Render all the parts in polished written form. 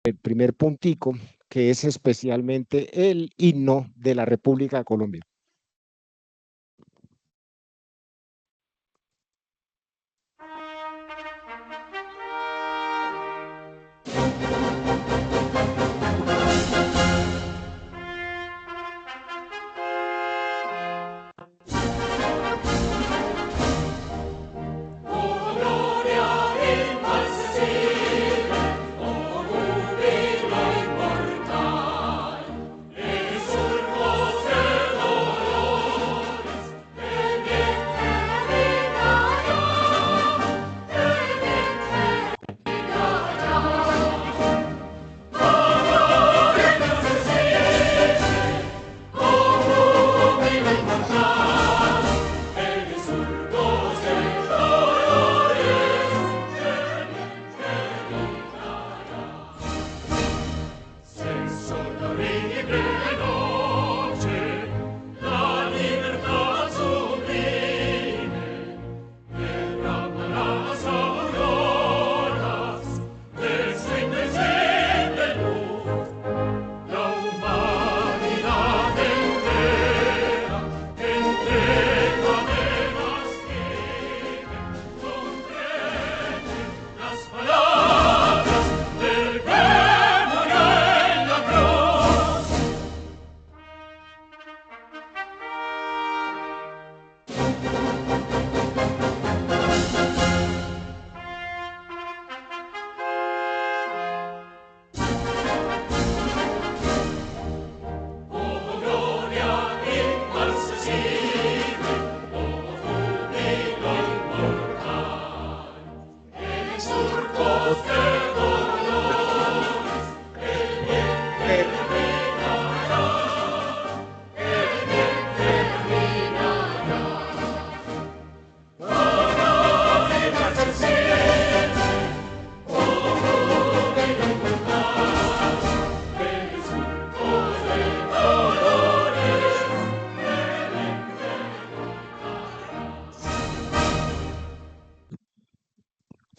el primer puntico, que es especialmente el himno de la República de Colombia.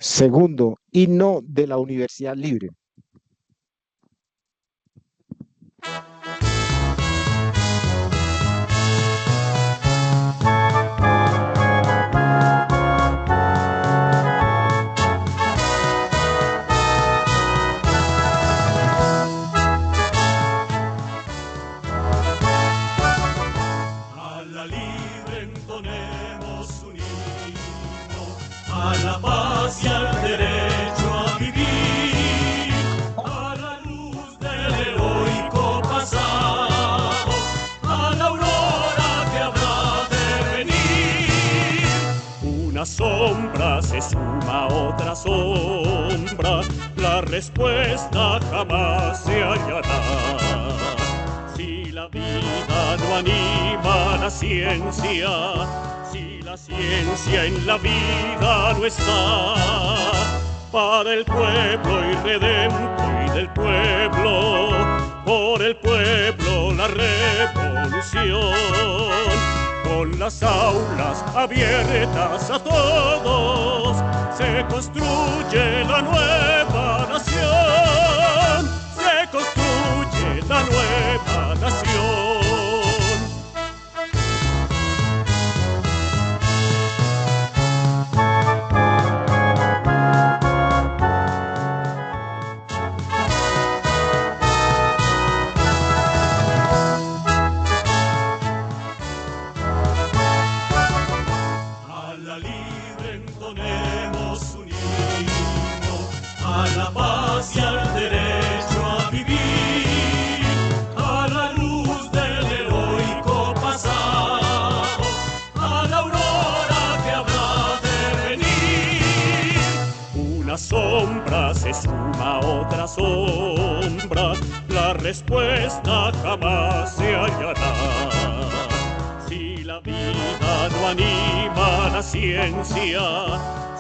Segundo, himno de la Universidad Libre. A la libre entonemos un himno, a la paz y al derecho a vivir, a la luz del heroico pasado, a la aurora que habrá de venir. Una sombra se suma a otra sombra, la respuesta jamás se hallará. Si la vida no anima la ciencia, si la ciencia en la vida no está, para el pueblo irredento y del pueblo, por el pueblo la revolución, con las aulas abiertas a todos, se construye la nueva nación, se construye la nueva nación. A la libre entonemos un himno, a la paz y al derecho a vivir, a la luz del heroico pasado, a la aurora que habrá de venir. Una sombra se suma a otra sombra, la respuesta jamás se hallará. Si la vida no anima la ciencia,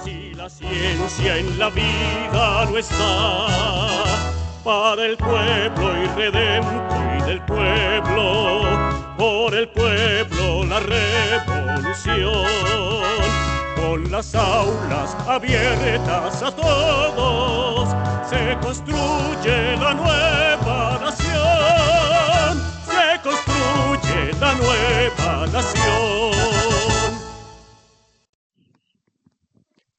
si la ciencia en la vida no está, para el pueblo irredento y del pueblo, por el pueblo la revolución, con las aulas abiertas a todos, se construye la nueva nación, se construye la nueva nación.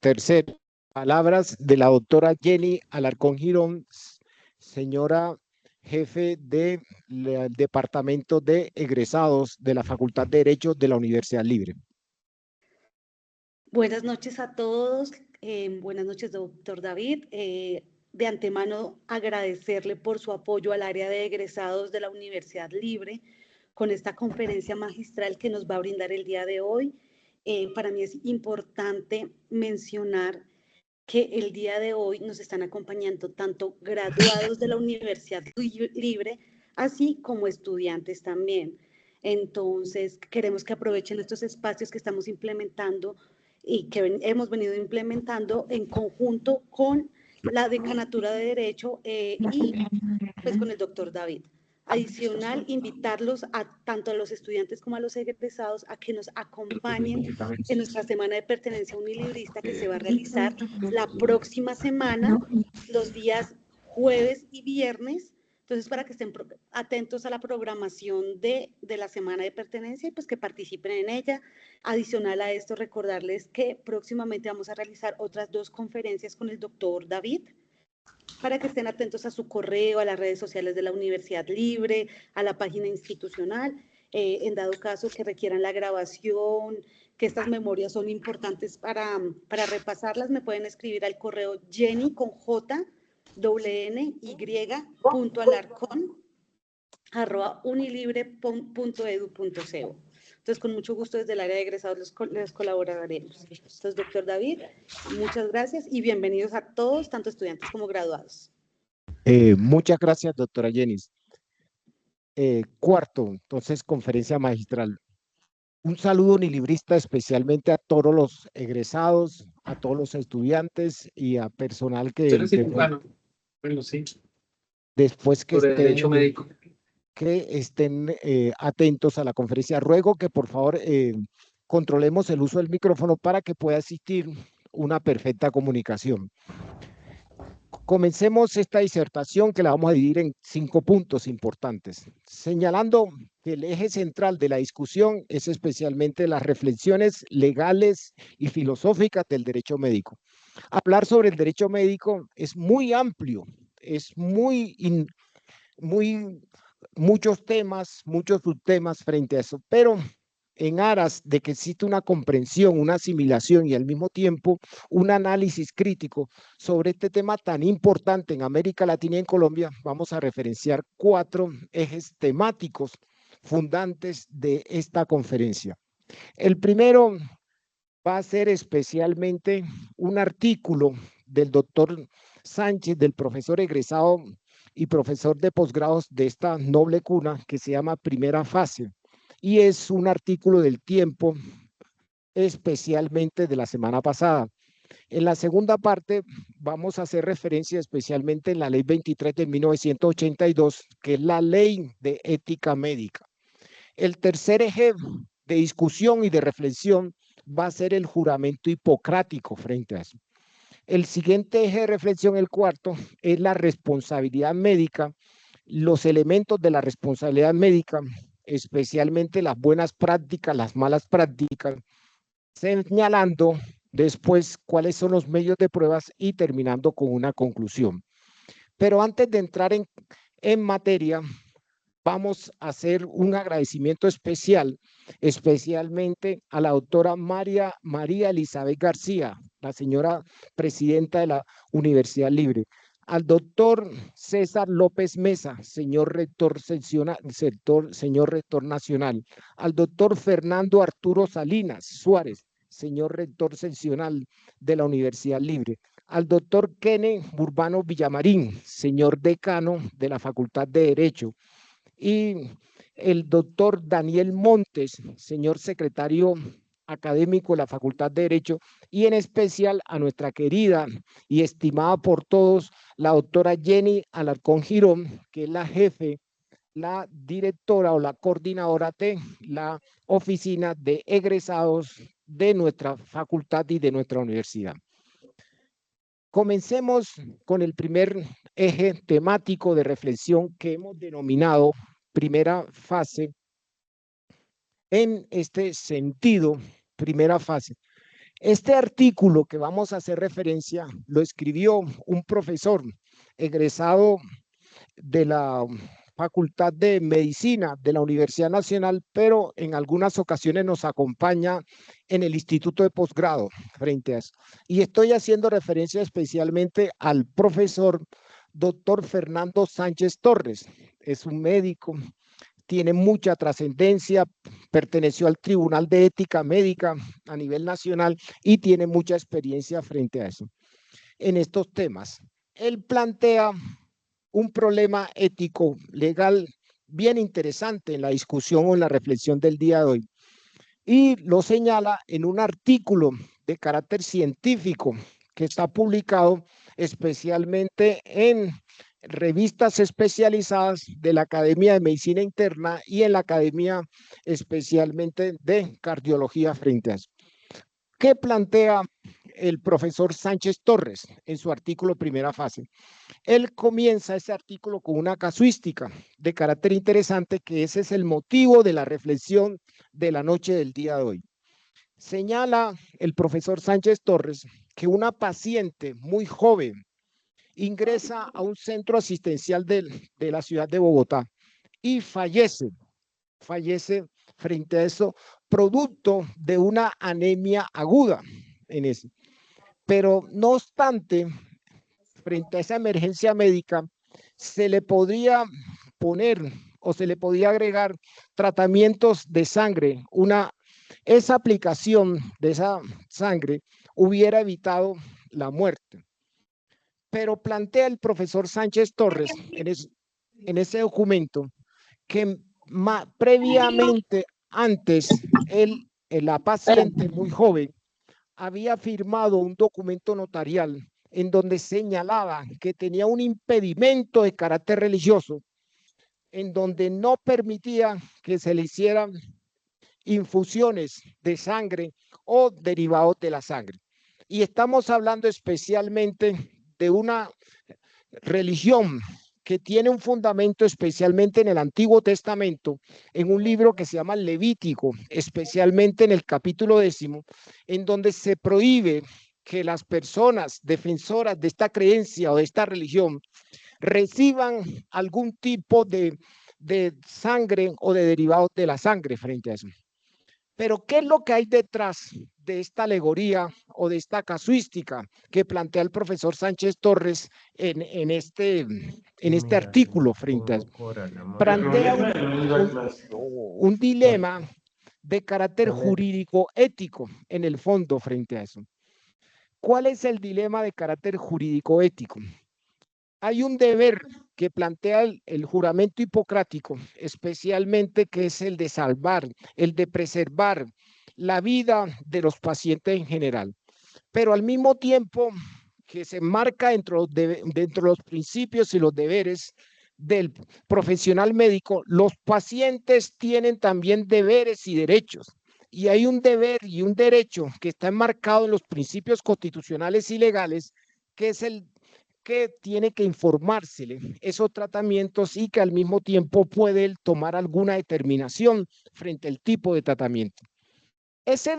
Tercero, palabras de la doctora Jenny Alarcón Girón, señora jefe del Departamento de Egresados de la Facultad de Derecho de la Universidad Libre. Buenas noches a todos. Buenas noches, doctor David. De antemano, agradecerle por su apoyo al área de egresados de la Universidad Libre con esta conferencia magistral que nos va a brindar el día de hoy. Para mí es importante mencionar que el día de hoy nos están acompañando tanto graduados de la Universidad Libre, así como estudiantes también. Entonces, queremos que aprovechen estos espacios que estamos implementando y que hemos venido implementando en conjunto con la Decanatura de Derecho y pues con el doctor David. Adicional, invitarlos tanto a los estudiantes como a los egresados a que nos acompañen en nuestra semana de pertenencia unilibrista que se va a realizar la próxima semana, los días jueves y viernes. Entonces, para que estén atentos a la programación de la semana de pertenencia y pues que participen en ella. Adicional a esto, recordarles que próximamente vamos a realizar otras 2 conferencias con el doctor David, para que estén atentos a su correo, a las redes sociales de la Universidad Libre, a la página institucional, en dado caso que requieran la grabación, que estas memorias son importantes para repasarlas, me pueden escribir al correo jenny.j.larcon@unilibre.edu.co. Entonces, con mucho gusto desde el área de egresados les colaboraremos. Entonces, doctor David, muchas gracias y bienvenidos a todos, tanto estudiantes como graduados. Muchas gracias, doctora Jenny. Cuarto, entonces, conferencia magistral. Un saludo unilibrista especialmente a todos los egresados, a todos los estudiantes y a personal que bueno, sí. Después que Sobre derecho médico. Que estén atentos a la conferencia. Ruego que por favor controlemos el uso del micrófono para que pueda existir una perfecta comunicación. Comencemos esta disertación que la vamos a dividir en 5 puntos importantes, señalando que el eje central de la discusión es especialmente las reflexiones legales y filosóficas del derecho médico. Hablar sobre el derecho médico es muy amplio, es muchos temas, muchos subtemas frente a eso, pero en aras de que existe una comprensión, una asimilación y al mismo tiempo un análisis crítico sobre este tema tan importante en América Latina y en Colombia, vamos a referenciar 4 ejes temáticos fundantes de esta conferencia. El primero va a ser especialmente un artículo del doctor Sánchez, del profesor egresado y profesor de posgrados de esta noble cuna que se llama Primera Fase, y es un artículo del Tiempo, especialmente de la semana pasada. En la segunda parte vamos a hacer referencia especialmente en la Ley 23 de 1982, que es la Ley de Ética Médica. El tercer eje de discusión y de reflexión va a ser el juramento hipocrático frente a eso. El siguiente eje de reflexión, el cuarto, es la responsabilidad médica, los elementos de la responsabilidad médica, especialmente las buenas prácticas, las malas prácticas, señalando después cuáles son los medios de pruebas y terminando con una conclusión. Pero antes de entrar en materia, vamos a hacer un agradecimiento especial, especialmente a la doctora María Elizabeth García, la señora presidenta de la Universidad Libre, al doctor César López Mesa, señor rector nacional, al doctor Fernando Arturo Salinas Suárez, señor rector seccional de la Universidad Libre, al doctor Kenneth Urbano Villamarín, señor decano de la Facultad de Derecho, y el doctor Daniel Montes, señor secretario académico de la Facultad de Derecho, y en especial a nuestra querida y estimada por todos, la doctora Jenny Alarcón Girón, que es la jefe, la directora o la coordinadora de la oficina de egresados de nuestra facultad y de nuestra universidad. Comencemos con el primer eje temático de reflexión que hemos denominado primera fase. En este sentido, primera fase. Este artículo que vamos a hacer referencia lo escribió un profesor egresado de la Facultad de Medicina de la Universidad Nacional, pero en algunas ocasiones nos acompaña en el Instituto de Posgrado frente a eso. Y estoy haciendo referencia especialmente al profesor doctor Fernando Sánchez Torres. Es un médico, tiene mucha trascendencia, perteneció al Tribunal de Ética Médica a nivel nacional y tiene mucha experiencia frente a eso. En estos temas, él plantea un problema ético legal bien interesante en la discusión o en la reflexión del día de hoy. Y lo señala en un artículo de carácter científico que está publicado especialmente en revistas especializadas de la Academia de Medicina Interna y en la Academia especialmente de Cardiología frente a eso. ¿Qué plantea el profesor Sánchez Torres en su artículo primera fase? Él comienza ese artículo con una casuística de carácter interesante, que ese es el motivo de la reflexión de la noche del día de hoy. Señala el profesor Sánchez Torres que una paciente muy joven ingresa a un centro asistencial de la ciudad de Bogotá y fallece frente a eso, producto de una anemia aguda en eso. Pero no obstante, frente a esa emergencia médica, se le podría poner o se le podía agregar tratamientos de sangre. Esa aplicación de esa sangre hubiera evitado la muerte. Pero plantea el profesor Sánchez Torres en ese documento que previamente, antes, la paciente muy joven había firmado un documento notarial en donde señalaba que tenía un impedimento de carácter religioso, en donde no permitía que se le hicieran infusiones de sangre o derivados de la sangre. Y estamos hablando especialmente de una religión que tiene un fundamento especialmente en el Antiguo Testamento, en un libro que se llama Levítico, especialmente en el capítulo 10, en donde se prohíbe que las personas defensoras de esta creencia o de esta religión reciban algún tipo de sangre o de derivados de la sangre frente a eso. Pero ¿qué es lo que hay detrás de esta alegoría o de esta casuística que plantea el profesor Sánchez Torres en este artículo frente a eso? Plantea un dilema de carácter jurídico ético en el fondo frente a eso. ¿Cuál es el dilema de carácter jurídico ético? Hay un deber que plantea el juramento hipocrático, especialmente, que es el de salvar, el de preservar la vida de los pacientes en general. Pero al mismo tiempo que se marca dentro de los principios y los deberes del profesional médico, los pacientes tienen también deberes y derechos. Y hay un deber y un derecho que está enmarcado en los principios constitucionales y legales, que es el que tiene que informársele esos tratamientos y que al mismo tiempo puede tomar alguna determinación frente al tipo de tratamiento. Ese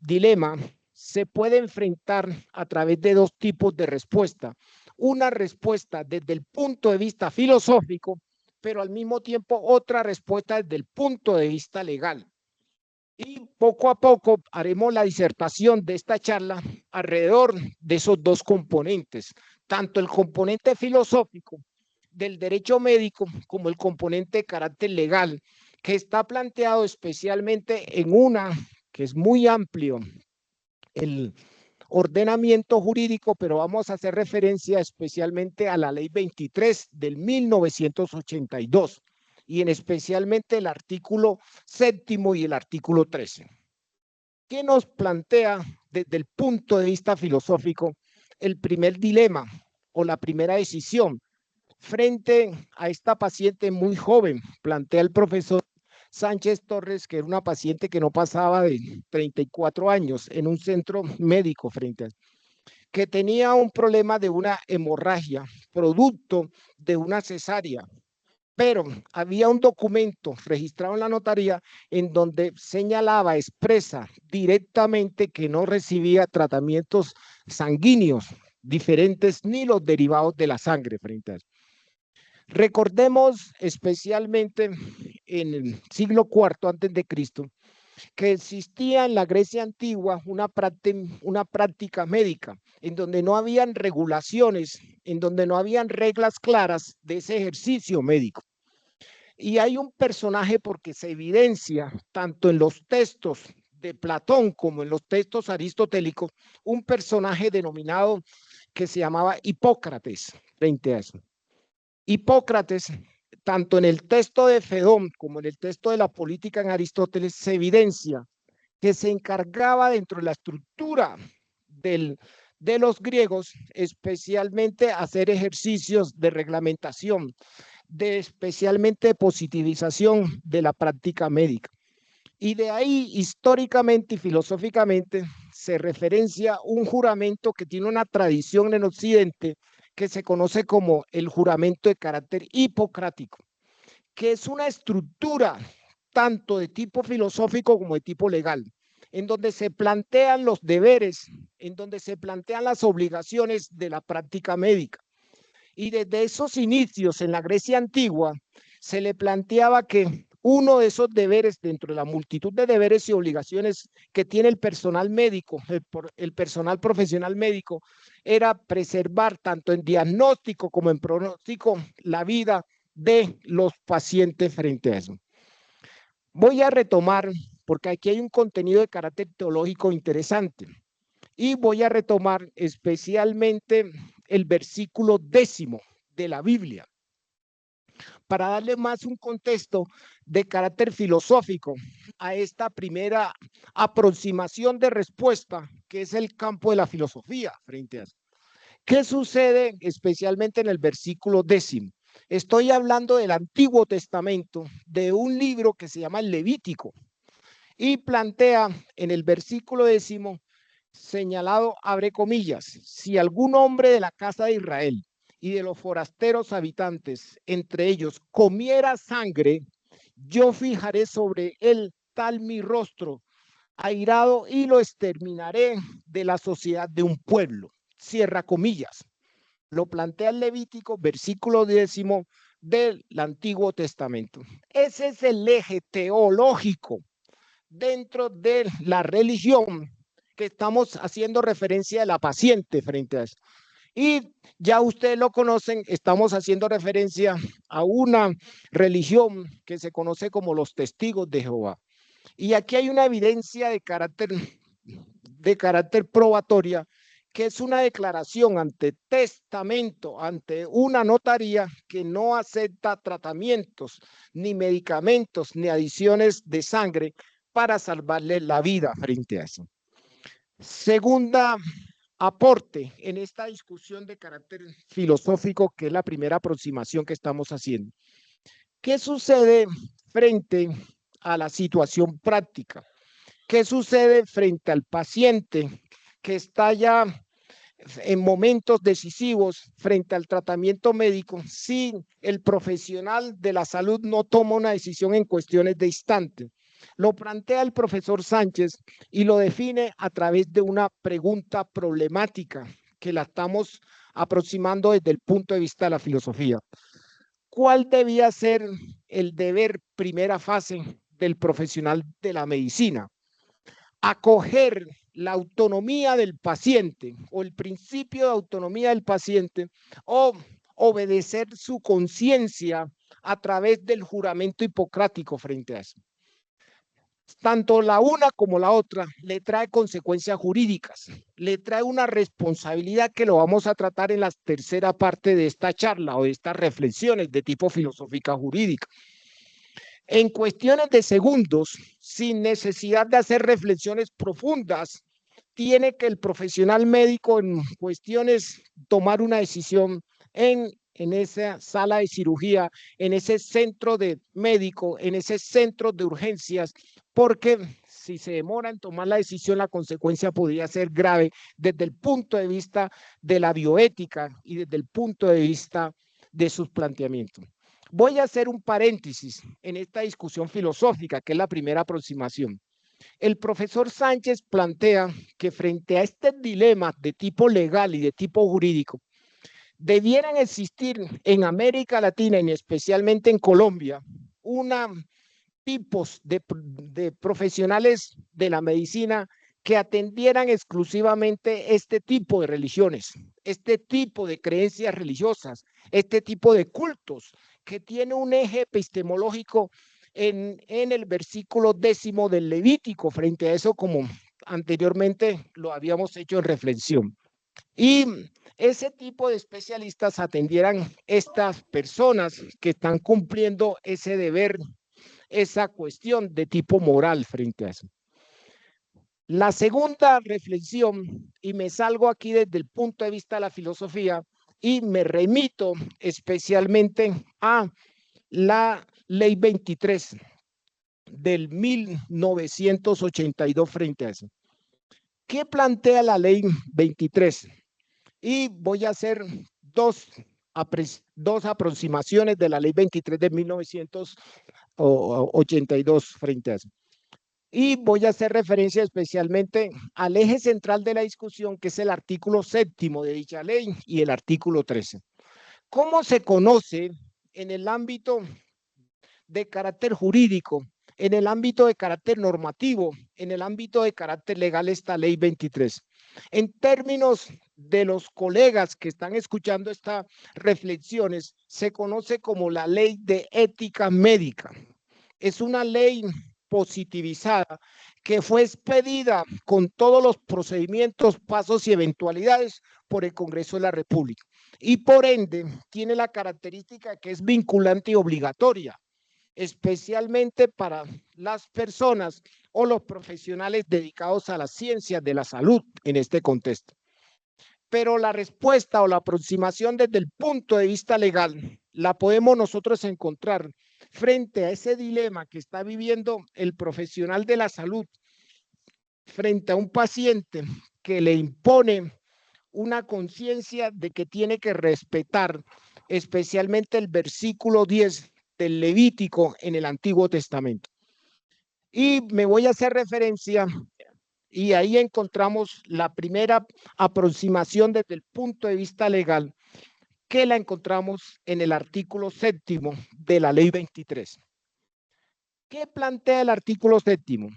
dilema se puede enfrentar a través de dos tipos de respuesta. Una respuesta desde el punto de vista filosófico, pero al mismo tiempo otra respuesta desde el punto de vista legal. Y poco a poco haremos la disertación de esta charla alrededor de esos dos componentes, tanto el componente filosófico del derecho médico como el componente de carácter legal, que está planteado especialmente en una que es muy amplio, el ordenamiento jurídico, pero vamos a hacer referencia especialmente a la Ley 23 del 1982 y en especialmente el artículo 7º y el artículo 13. ¿Qué nos plantea desde el punto de vista filosófico el primer dilema o la primera decisión frente a esta paciente muy joven? Plantea el profesor Sánchez Torres, que era una paciente que no pasaba de 34 años en un centro médico frente a que tenía un problema de una hemorragia, producto de una cesárea. Pero había un documento registrado en la notaría en donde señalaba expresa directamente que no recibía tratamientos sanguíneos diferentes ni los derivados de la sangre frente a eso. Recordemos especialmente en el siglo IV antes de Cristo que existía en la Grecia antigua una práctica médica en donde no habían regulaciones, en donde no habían reglas claras de ese ejercicio médico. Y hay un personaje porque se evidencia tanto en los textos de Platón como en los textos aristotélicos, un personaje denominado que se llamaba Hipócrates frente a eso. Hipócrates, tanto en el texto de Fedón como en el texto de la política en Aristóteles, se evidencia que se encargaba dentro de la estructura de los griegos, especialmente hacer ejercicios de reglamentación, especialmente de positivización de la práctica médica. Y de ahí, históricamente y filosóficamente, se referencia un juramento que tiene una tradición en Occidente que se conoce como el juramento de carácter hipocrático, que es una estructura tanto de tipo filosófico como de tipo legal, en donde se plantean los deberes, en donde se plantean las obligaciones de la práctica médica. Y desde esos inicios en la Grecia antigua se le planteaba que uno de esos deberes, dentro de la multitud de deberes y obligaciones que tiene el personal médico, el personal profesional médico, era preservar tanto en diagnóstico como en pronóstico la vida de los pacientes frente a eso. Voy a retomar, porque aquí hay un contenido de carácter teológico interesante, y voy a retomar especialmente el versículo 10 de la Biblia, para darle más un contexto de carácter filosófico a esta primera aproximación de respuesta, que es el campo de la filosofía frente a eso. ¿Qué sucede especialmente en el versículo 10? Estoy hablando del Antiguo Testamento, de un libro que se llama el Levítico, y plantea en el versículo 10, señalado, abre comillas, si algún hombre de la casa de Israel y de los forasteros habitantes, entre ellos, comiera sangre, yo fijaré sobre él tal mi rostro, airado, y lo exterminaré de la sociedad de un pueblo. Cierra comillas. Lo plantea el Levítico, versículo 10 del Antiguo Testamento. Ese es el eje teológico dentro de la religión que estamos haciendo referencia de la paciente frente a eso. Y ya ustedes lo conocen, estamos haciendo referencia a una religión que se conoce como los testigos de Jehová. Y aquí hay una evidencia de carácter probatoria, que es una declaración ante testamento, ante una notaría que no acepta tratamientos, ni medicamentos, ni adiciones de sangre para salvarle la vida frente a eso. Segunda aporte en esta discusión de carácter filosófico, que es la primera aproximación que estamos haciendo. ¿Qué sucede frente a la situación práctica? ¿Qué sucede frente al paciente que está ya en momentos decisivos frente al tratamiento médico si el profesional de la salud no toma una decisión en cuestiones de instante? Lo plantea el profesor Sánchez y lo define a través de una pregunta problemática que la estamos aproximando desde el punto de vista de la filosofía. ¿Cuál debía ser el deber primera fase del profesional de la medicina? Acoger la autonomía del paciente o el principio de autonomía del paciente, o obedecer su conciencia a través del juramento hipocrático frente a eso. Tanto la una como la otra le trae consecuencias jurídicas, le trae una responsabilidad que lo vamos a tratar en la tercera parte de esta charla o de estas reflexiones de tipo filosófica jurídica. En cuestiones de segundos, sin necesidad de hacer reflexiones profundas, tiene que el profesional médico en cuestiones tomar una decisión en esa sala de cirugía, en ese centro de médico, en ese centro de urgencias, porque si se demora en tomar la decisión, la consecuencia podría ser grave desde el punto de vista de la bioética y desde el punto de vista de sus planteamientos. Voy a hacer un paréntesis en esta discusión filosófica, que es la primera aproximación. El profesor Sánchez plantea que frente a este dilema de tipo legal y de tipo jurídico, debieran existir en América Latina y especialmente en Colombia tipos de profesionales de la medicina que atendieran exclusivamente este tipo de religiones, este tipo de creencias religiosas, este tipo de cultos, que tiene un eje epistemológico en el versículo 10 del Levítico, frente a eso como anteriormente lo habíamos hecho en reflexión. Y ese tipo de especialistas atendieran estas personas que están cumpliendo ese deber, esa cuestión de tipo moral frente a eso. La segunda reflexión, y me salgo aquí desde el punto de vista de la filosofía y me remito especialmente a la Ley 23 del 1982 frente a eso. ¿Qué plantea la Ley 23? Y voy a hacer dos aproximaciones de la Ley 23 de 1982 frente a eso. Y voy a hacer referencia especialmente al eje central de la discusión, que es el artículo 7º de dicha ley y el artículo 13. ¿Cómo se conoce en el ámbito de carácter jurídico, en el ámbito de carácter normativo, en el ámbito de carácter legal esta ley 23? En términos de los colegas que están escuchando estas reflexiones, se conoce como la ley de ética médica. Es una ley positivizada que fue expedida con todos los procedimientos, pasos y eventualidades por el Congreso de la República. Y por ende tiene la característica que es vinculante y obligatoria, especialmente para las personas o los profesionales dedicados a las ciencias de la salud en este contexto. Pero la respuesta o la aproximación desde el punto de vista legal la podemos nosotros encontrar frente a ese dilema que está viviendo el profesional de la salud frente a un paciente que le impone una conciencia de que tiene que respetar especialmente el versículo 10 del Levítico en el Antiguo Testamento. Y me voy a hacer referencia, y ahí encontramos la primera aproximación desde el punto de vista legal, que la encontramos en el artículo 7º de la Ley 23. ¿Qué plantea el artículo 7º?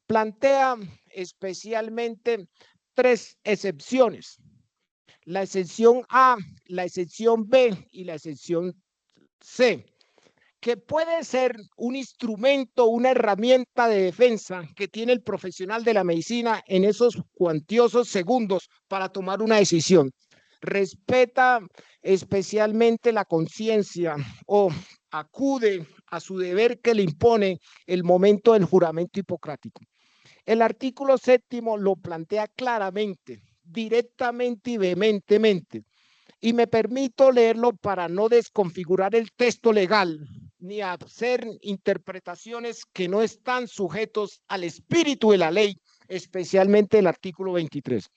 Plantea especialmente 3 excepciones: la excepción A, la excepción B y la excepción C, que puede ser un instrumento, una herramienta de defensa que tiene el profesional de la medicina en esos cuantiosos segundos para tomar una decisión. Respeta especialmente la conciencia o acude a su deber que le impone el momento del juramento hipocrático. El artículo 7º lo plantea claramente, directamente y vehementemente, y me permito leerlo para no desconfigurar el texto legal ni hacer interpretaciones que no están sujetos al espíritu de la ley, especialmente el artículo 23.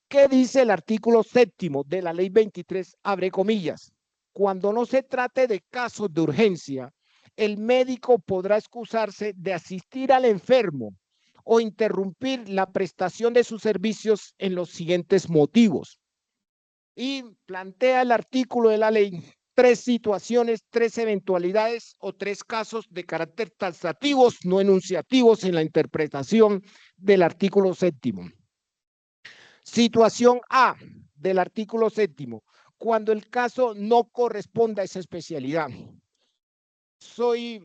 ¿Qué dice el artículo 7º de la ley 23? Abre comillas: cuando no se trate de casos de urgencia, el médico podrá excusarse de asistir al enfermo o interrumpir la prestación de sus servicios en los siguientes motivos. Y plantea el artículo de la ley 3 situaciones, 3 eventualidades o 3 casos de carácter taxativos, no enunciativos, en la interpretación del artículo 7º. Situación A del artículo 7º: cuando el caso no corresponde a esa especialidad. Soy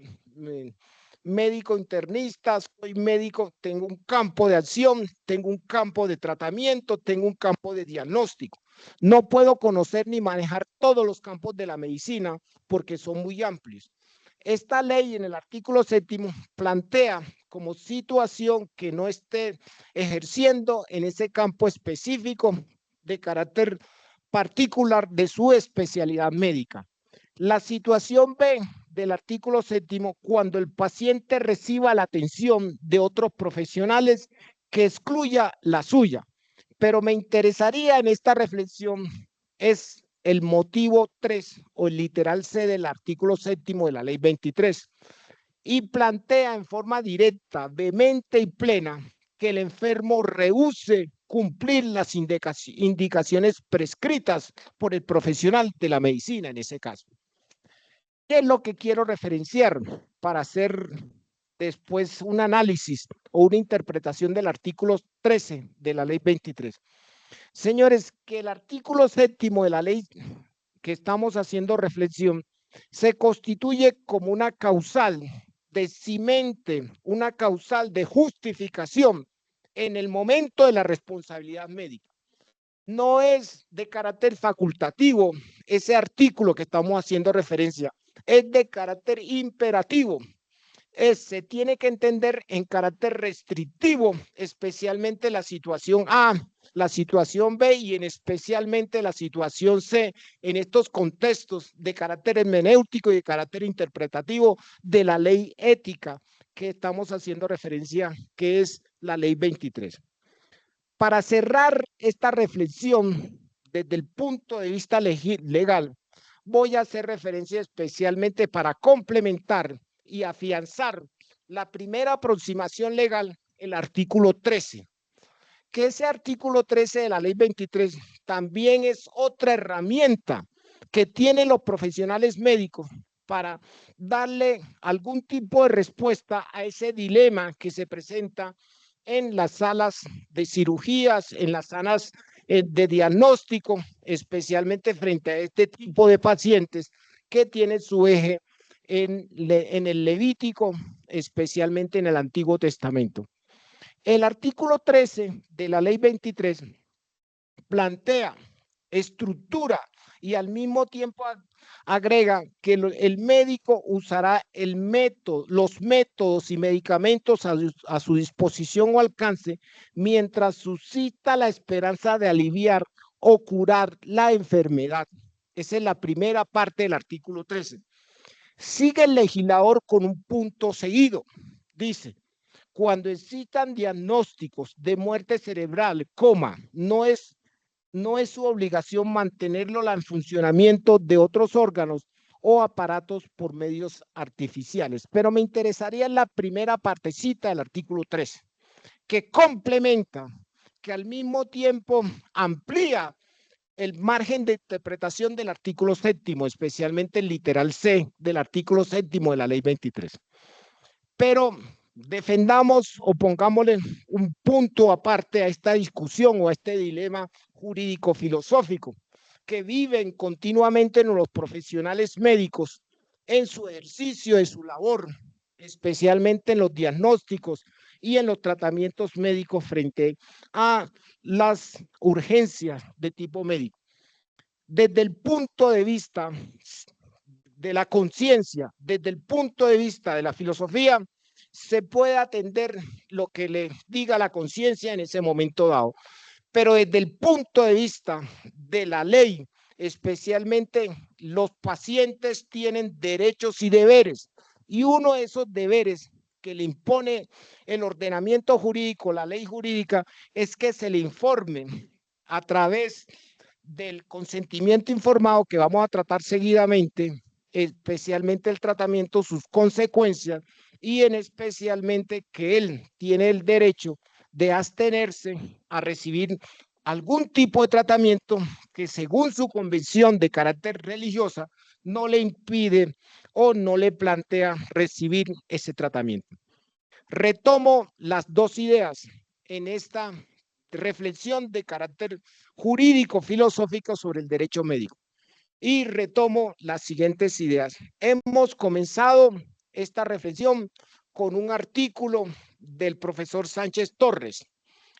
médico internista, soy médico, tengo un campo de acción, tengo un campo de tratamiento, tengo un campo de diagnóstico. No puedo conocer ni manejar todos los campos de la medicina porque son muy amplios. Esta ley en el artículo 7º plantea como situación que no esté ejerciendo en ese campo específico de carácter particular de su especialidad médica. La situación B del artículo 7 cuando el paciente reciba la atención de otros profesionales que excluya la suya. Pero me interesaría en esta reflexión es el motivo 3 o el literal C del artículo 7 de la ley 23 y plantea en forma directa, vehemente y plena que el enfermo rehúse cumplir las indicaciones prescritas por el profesional de la medicina en ese caso. ¿Qué es lo que quiero referenciar para hacer después un análisis o una interpretación del artículo 13 de la ley 23? Señores, que el artículo 7 de la ley que estamos haciendo reflexión se constituye como una causal de cimente, una causal de justificación en el momento de la responsabilidad médica. No es de carácter facultativo ese artículo que estamos haciendo referencia, es de carácter imperativo. Se tiene que entender en carácter restrictivo, especialmente la situación A, la situación B y en especialmente la situación C, en estos contextos de carácter hermenéutico y de carácter interpretativo de la ley ética que estamos haciendo referencia, que es la ley 23. Para cerrar esta reflexión desde el punto de vista legal, voy a hacer referencia especialmente para complementar y afianzar la primera aproximación legal, el artículo 13, que ese artículo 13 de la ley 23 también es otra herramienta que tienen los profesionales médicos para darle algún tipo de respuesta a ese dilema que se presenta en las salas de cirugías, en las salas de diagnóstico, especialmente frente a este tipo de pacientes que tienen su eje en el Levítico, especialmente en el Antiguo Testamento. El artículo 13 de la ley 23 plantea, estructura y al mismo tiempo agrega que el médico usará los métodos y medicamentos a su disposición o alcance mientras suscita la esperanza de aliviar o curar la enfermedad. Esa es la primera parte del artículo 13. Sigue el legislador con un punto seguido. Dice, cuando existan diagnósticos de muerte cerebral, no es su obligación mantenerlo en funcionamiento de otros órganos o aparatos por medios artificiales. Pero me interesaría en la primera partecita del artículo 13, que complementa, que al mismo tiempo amplía el margen de interpretación del artículo 7, especialmente el literal C del artículo 7 de la ley 23. Pero defendamos o pongámosle un punto aparte a esta discusión o a este dilema jurídico-filosófico que viven continuamente los profesionales médicos en su ejercicio de su labor, especialmente en los diagnósticos y en los tratamientos médicos frente a las urgencias de tipo médico. Desde el punto de vista de la conciencia, desde el punto de vista de la filosofía, se puede atender lo que le diga la conciencia en ese momento dado. Pero desde el punto de vista de la ley, especialmente los pacientes tienen derechos y deberes. Y uno de esos deberes que le impone el ordenamiento jurídico, la ley jurídica, es que se le informe a través del consentimiento informado que vamos a tratar seguidamente, especialmente el tratamiento, sus consecuencias y en especialmente que él tiene el derecho de abstenerse a recibir algún tipo de tratamiento que según su convicción de carácter religiosa no le impide o no le plantea recibir ese tratamiento. Retomo las dos ideas en esta reflexión de carácter jurídico filosófico sobre el derecho médico y retomo las siguientes ideas. Hemos comenzado esta reflexión con un artículo del profesor Sánchez Torres,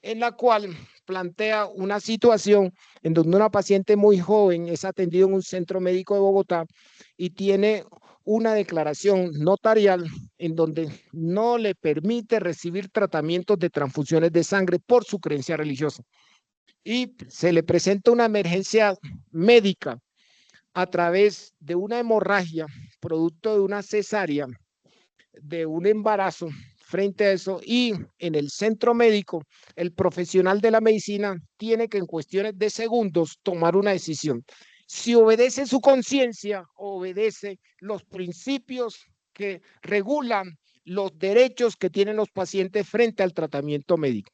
en la cual plantea una situación en donde una paciente muy joven es atendida en un centro médico de Bogotá y tiene una declaración notarial en donde no le permite recibir tratamientos de transfusiones de sangre por su creencia religiosa. Y se le presenta una emergencia médica a través de una hemorragia, producto de una cesárea, de un embarazo, frente a eso, y en el centro médico, el profesional de la medicina tiene que en cuestiones de segundos tomar una decisión. Si obedece su conciencia, obedece los principios que regulan los derechos que tienen los pacientes frente al tratamiento médico.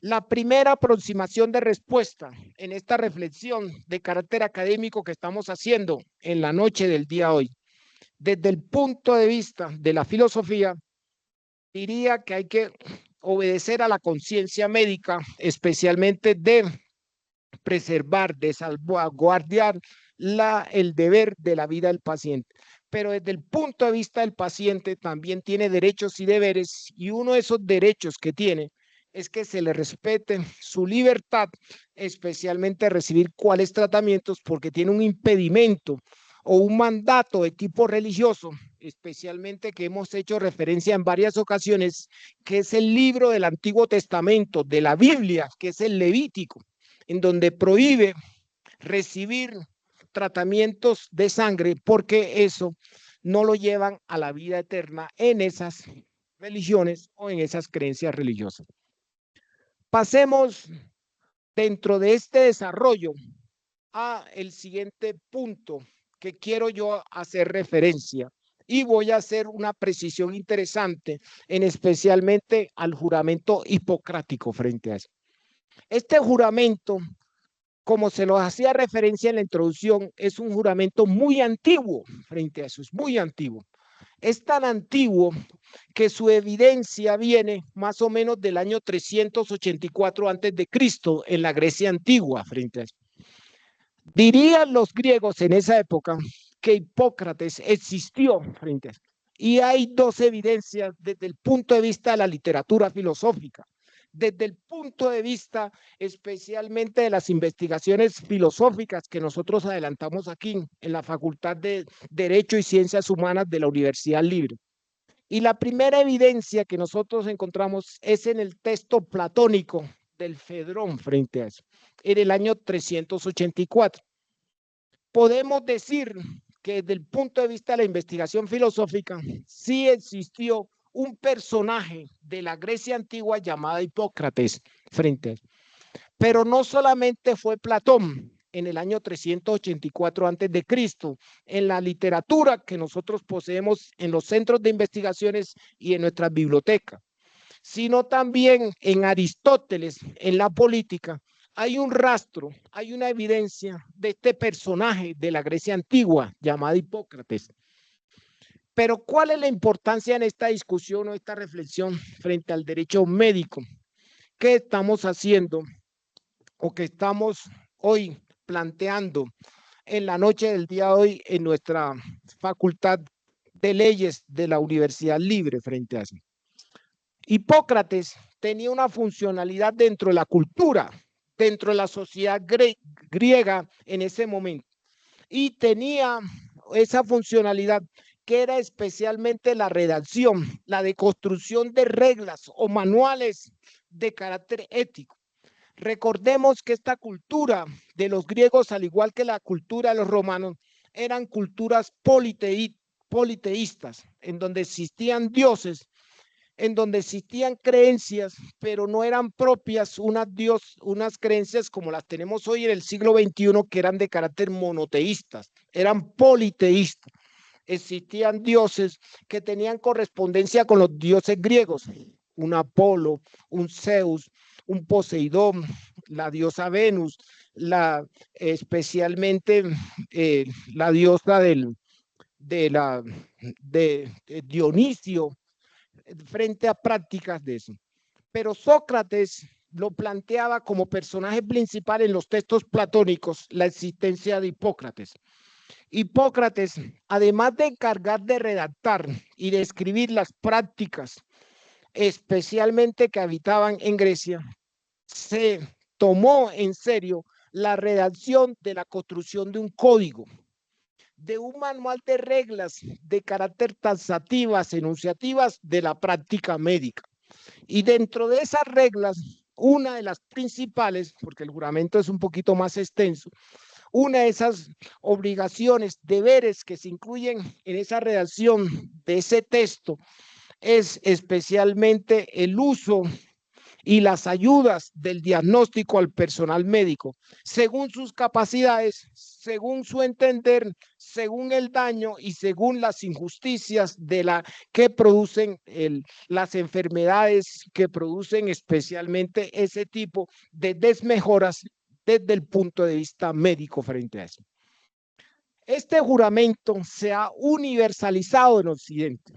La primera aproximación de respuesta en esta reflexión de carácter académico que estamos haciendo en la noche del día de hoy, desde el punto de vista de la filosofía, diría que hay que obedecer a la conciencia médica, especialmente de preservar, de salvaguardar el deber de la vida del paciente. Pero desde el punto de vista del paciente también tiene derechos y deberes, y uno de esos derechos que tiene es que se le respete su libertad, especialmente recibir cuáles tratamientos, porque tiene un impedimento o un mandato de tipo religioso, especialmente que hemos hecho referencia en varias ocasiones, que es el libro del Antiguo Testamento, de la Biblia, que es el Levítico, en donde prohíbe recibir tratamientos de sangre porque eso no lo llevan a la vida eterna en esas religiones o en esas creencias religiosas. Pasemos dentro de este desarrollo a el siguiente punto que quiero yo hacer referencia, y voy a hacer una precisión interesante en especialmente al juramento hipocrático frente a eso. Este juramento, como se lo hacía referencia en la introducción, es un juramento muy antiguo frente a eso, es muy antiguo. Es tan antiguo que su evidencia viene más o menos del año 384 antes de Cristo en la Grecia antigua frente a eso. Dirían los griegos en esa época que Hipócrates existió frente a eso. Y hay dos evidencias desde el punto de vista de la literatura filosófica, desde el punto de vista especialmente de las investigaciones filosóficas que nosotros adelantamos aquí en la Facultad de Derecho y Ciencias Humanas de la Universidad Libre. Y la primera evidencia que nosotros encontramos es en el texto platónico del Fedrón frente a eso, en el año 384. Podemos decir que desde el punto de vista de la investigación filosófica, sí existió un personaje de la Grecia antigua llamado Hipócrates frente a eso. Pero no solamente fue Platón en el año 384 antes de Cristo, en la literatura que nosotros poseemos en los centros de investigaciones y en nuestras bibliotecas, sino también en Aristóteles, en la política, hay un rastro, hay una evidencia de este personaje de la Grecia antigua llamado Hipócrates. Pero ¿cuál es la importancia en esta discusión o esta reflexión frente al derecho médico? ¿Qué estamos haciendo o que estamos hoy planteando en la noche del día de hoy en nuestra Facultad de Leyes de la Universidad Libre frente a eso? Hipócrates tenía una funcionalidad dentro de la cultura, dentro de la sociedad griega en ese momento, y tenía esa funcionalidad que era especialmente la redacción, la deconstrucción de reglas o manuales de carácter ético. Recordemos que esta cultura de los griegos, al igual que la cultura de los romanos, eran culturas politeístas, en donde existían dioses, en donde existían creencias, pero no eran propias unas creencias como las tenemos hoy en el siglo XXI, que eran de carácter monoteístas, eran politeístas. Existían dioses que tenían correspondencia con los dioses griegos, un Apolo, un Zeus, un Poseidón, la diosa Venus, especialmente la diosa de Dionisio, frente a prácticas de eso. Pero Sócrates lo planteaba como personaje principal en los textos platónicos, la existencia de Hipócrates. Hipócrates, además de encargar de redactar y de escribir las prácticas, especialmente que habitaban en Grecia, se tomó en serio la redacción de la construcción de un código, de un manual de reglas de carácter taxativas, enunciativas de la práctica médica. Y dentro de esas reglas, una de las principales, porque el juramento es un poquito más extenso, Una de esas obligaciones, deberes que se incluyen en esa redacción de ese texto es especialmente el uso y las ayudas del diagnóstico al personal médico, según sus capacidades, según su entender, según el daño y según las injusticias que producen las enfermedades que producen especialmente ese tipo de desmejoras desde el punto de vista médico frente a eso. Este juramento se ha universalizado en Occidente.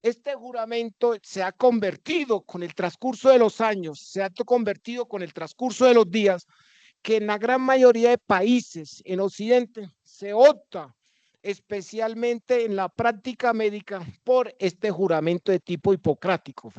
Este juramento se ha convertido con el transcurso de los años, se ha convertido con el transcurso de los días, que en la gran mayoría de países en Occidente se opta especialmente en la práctica médica por este juramento de tipo hipocrático.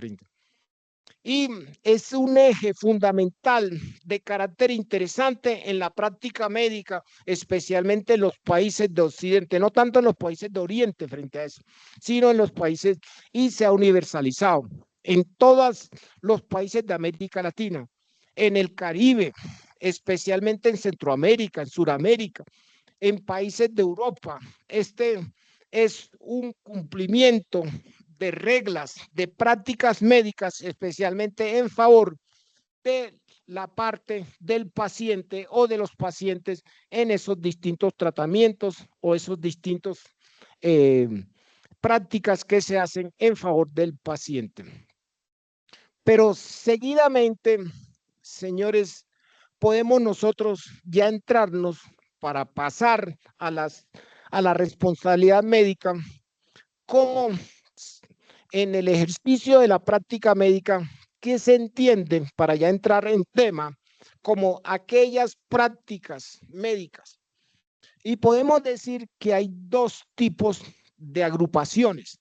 Y es un eje fundamental de carácter interesante en la práctica médica, especialmente en los países de Occidente, no tanto en los países de Oriente frente a eso, sino en los países, y se ha universalizado en todos los países de América Latina, en el Caribe, especialmente en Centroamérica, en Sudamérica, en países de Europa. Este es un cumplimiento de reglas, de prácticas médicas, especialmente en favor de la parte del paciente o de los pacientes en esos distintos tratamientos o esos distintos prácticas que se hacen en favor del paciente. Pero seguidamente, señores, podemos nosotros ya entrarnos para pasar a la responsabilidad médica, como en el ejercicio de la práctica médica, que se entiende, para ya entrar en tema, como aquellas prácticas médicas. Y podemos decir que hay dos tipos de agrupaciones.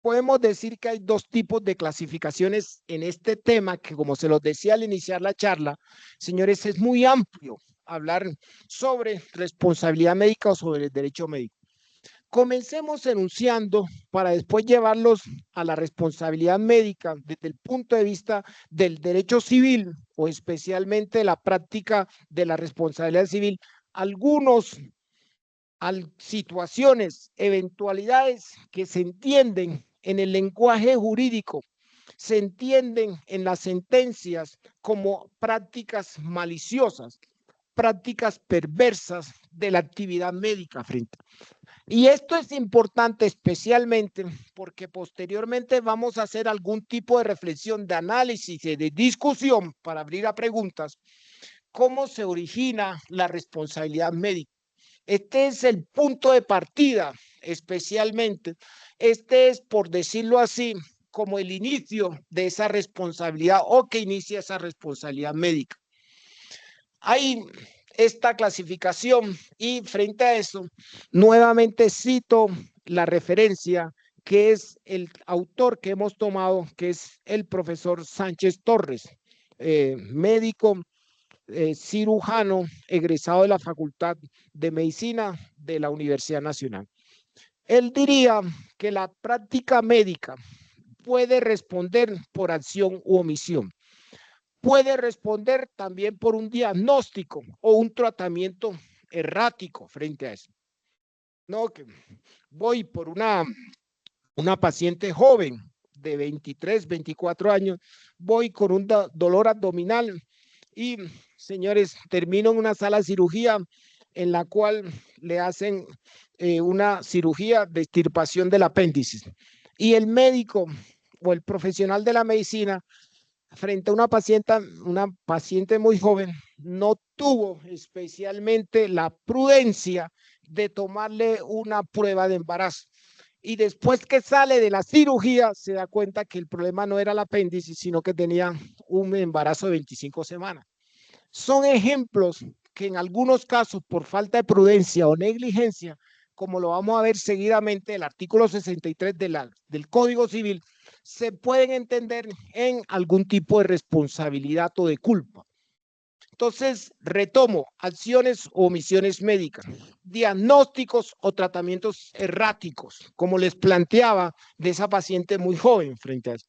Podemos decir que hay dos tipos de clasificaciones en este tema, que como se los decía al iniciar la charla, señores, es muy amplio hablar sobre responsabilidad médica o sobre el derecho médico. Comencemos enunciando para después llevarlos a la responsabilidad médica desde el punto de vista del derecho civil o especialmente la práctica de la responsabilidad civil, algunas situaciones, eventualidades que se entienden en el lenguaje jurídico, se entienden en las sentencias como prácticas maliciosas, prácticas perversas de la actividad médica frente. Y esto es importante especialmente porque posteriormente vamos a hacer algún tipo de reflexión, de análisis y de discusión para abrir a preguntas, cómo se origina la responsabilidad médica. Este es el punto de partida, especialmente. Este es, por decirlo así, como el inicio de esa responsabilidad o que inicia esa responsabilidad médica. Hay esta clasificación y frente a eso, nuevamente cito la referencia que es el autor que hemos tomado, que es el profesor Sánchez Torres, médico, cirujano, egresado de la Facultad de Medicina de la Universidad Nacional. Él diría que la práctica médica puede responder por acción u omisión. Puede responder también por un diagnóstico o un tratamiento errático frente a eso. No, que voy por una paciente joven de 23, 24 años, voy con un dolor abdominal y, señores, termino en una sala de cirugía en la cual le hacen una cirugía de extirpación del apéndice. Y el médico o el profesional de la medicina, frente a una paciente muy joven, no tuvo especialmente la prudencia de tomarle una prueba de embarazo. Y después que sale de la cirugía, se da cuenta que el problema no era el apéndice, sino que tenía un embarazo de 25 semanas. Son ejemplos que en algunos casos, por falta de prudencia o negligencia, como lo vamos a ver seguidamente, el artículo 63 del Código Civil, se pueden entender en algún tipo de responsabilidad o de culpa. Entonces, retomo, acciones o omisiones médicas, diagnósticos o tratamientos erráticos, como les planteaba de esa paciente muy joven frente a eso,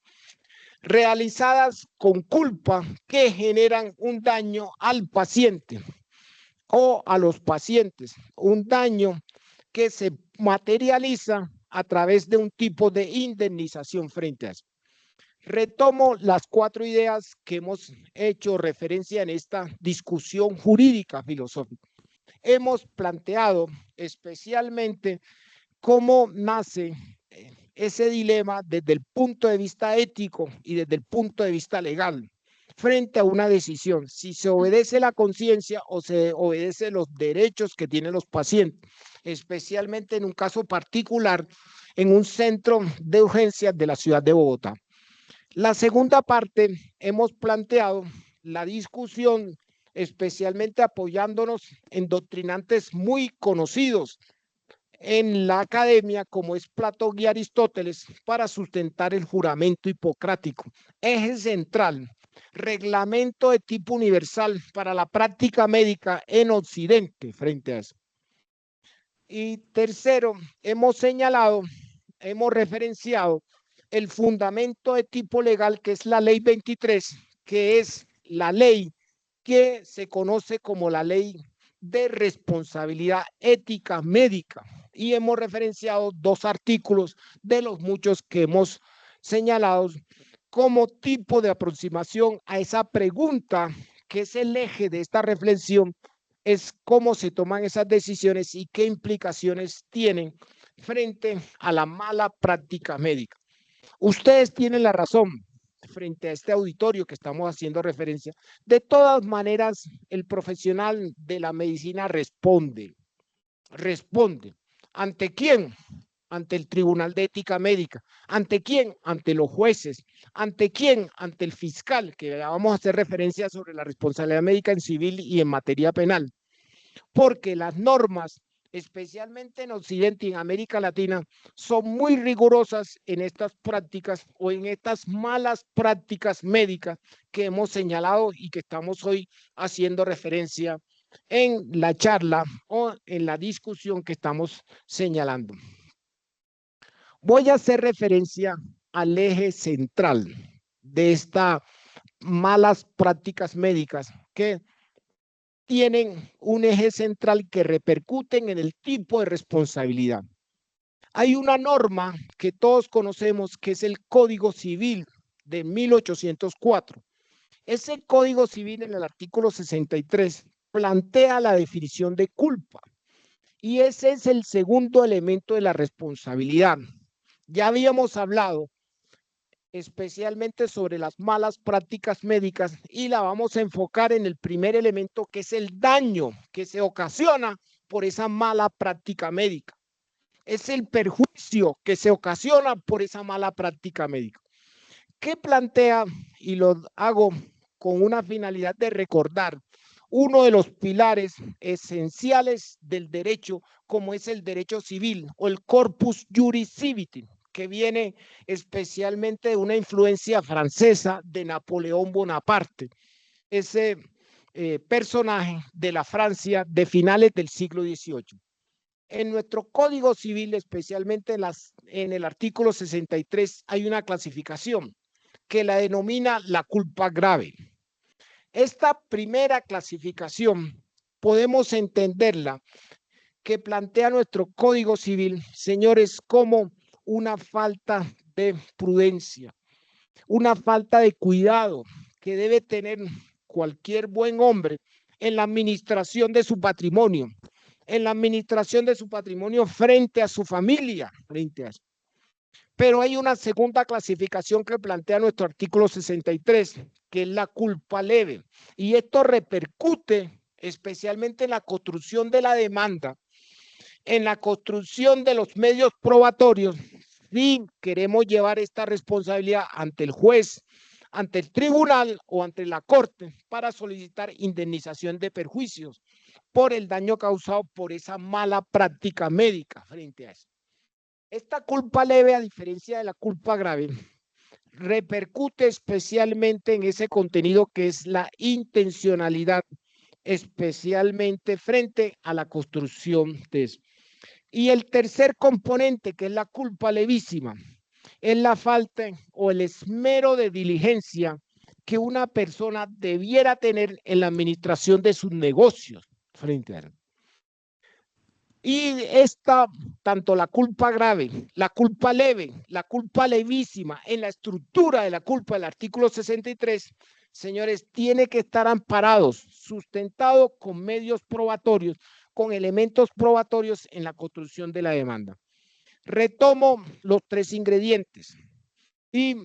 realizadas con culpa que generan un daño al paciente, o a los pacientes, un daño que se materializa a través de un tipo de indemnización frente a eso. Retomo las 4 ideas que hemos hecho referencia en esta discusión jurídica filosófica. Hemos planteado especialmente cómo nace ese dilema desde el punto de vista ético y desde el punto de vista legal frente a una decisión, si se obedece la conciencia o se obedece los derechos que tienen los pacientes, especialmente en un caso particular en un centro de urgencias de la ciudad de Bogotá. La segunda parte, hemos planteado la discusión, especialmente apoyándonos en doctrinantes muy conocidos en la academia, como es Platón y Aristóteles, para sustentar el juramento hipocrático. Eje central, reglamento de tipo universal para la práctica médica en Occidente frente a eso. Y tercero, hemos señalado, hemos referenciado el fundamento de tipo legal, que es la ley 23, que es la ley que se conoce como la ley de responsabilidad ética médica. Y hemos referenciado 2 artículos de los muchos que hemos señalado como tipo de aproximación a esa pregunta, que es el eje de esta reflexión, es cómo se toman esas decisiones y qué implicaciones tienen frente a la mala práctica médica. Ustedes tienen la razón frente a este auditorio que estamos haciendo referencia. De todas maneras, el profesional de la medicina responde. ¿Ante quién? Ante el Tribunal de Ética Médica. ¿Ante quién? Ante los jueces. ¿Ante quién? Ante el fiscal, que vamos a hacer referencia sobre la responsabilidad médica en civil y en materia penal. Porque las normas, especialmente en Occidente y en América Latina, son muy rigurosas en estas prácticas o en estas malas prácticas médicas que hemos señalado y que estamos hoy haciendo referencia en la charla o en la discusión que estamos señalando. Voy a hacer referencia al eje central de estas malas prácticas médicas que tienen un eje central que repercuten en el tipo de responsabilidad. Hay una norma que todos conocemos, que es el Código Civil de 1804. Ese Código Civil, en el artículo 63, plantea la definición de culpa. Y ese es el segundo elemento de la responsabilidad. Ya habíamos hablado especialmente sobre las malas prácticas médicas y la vamos a enfocar en el primer elemento, que es el daño que se ocasiona por esa mala práctica médica. Es el perjuicio que se ocasiona por esa mala práctica médica. ¿Qué plantea? Y lo hago con una finalidad de recordar uno de los pilares esenciales del derecho, como es el derecho civil o el corpus juris civilis, que viene especialmente de una influencia francesa de Napoleón Bonaparte, ese personaje de la Francia de finales del siglo XVIII. En nuestro Código Civil, especialmente en el artículo 63, hay una clasificación que la denomina la culpa grave. Esta primera clasificación podemos entenderla, que plantea nuestro Código Civil, señores, como una falta de prudencia, una falta de cuidado que debe tener cualquier buen hombre en la administración de su patrimonio, frente a su familia, frente a eso. Pero hay una segunda clasificación que plantea nuestro artículo 63, que es la culpa leve, y esto repercute especialmente en la construcción de la demanda, en la construcción de los medios probatorios, si queremos llevar esta responsabilidad ante el juez, ante el tribunal o ante la corte para solicitar indemnización de perjuicios por el daño causado por esa mala práctica médica frente a eso. Esta culpa leve, a diferencia de la culpa grave, repercute especialmente en ese contenido que es la intencionalidad, especialmente frente a la construcción de eso. Y el tercer componente, que es la culpa levísima, es la falta o el esmero de diligencia que una persona debiera tener en la administración de sus negocios frente a él. Y esta, tanto la culpa grave, la culpa leve, la culpa levísima, en la estructura de la culpa del artículo 63, señores, tiene que estar amparados, sustentados con medios probatorios, con elementos probatorios en la construcción de la demanda. Retomo los tres ingredientes y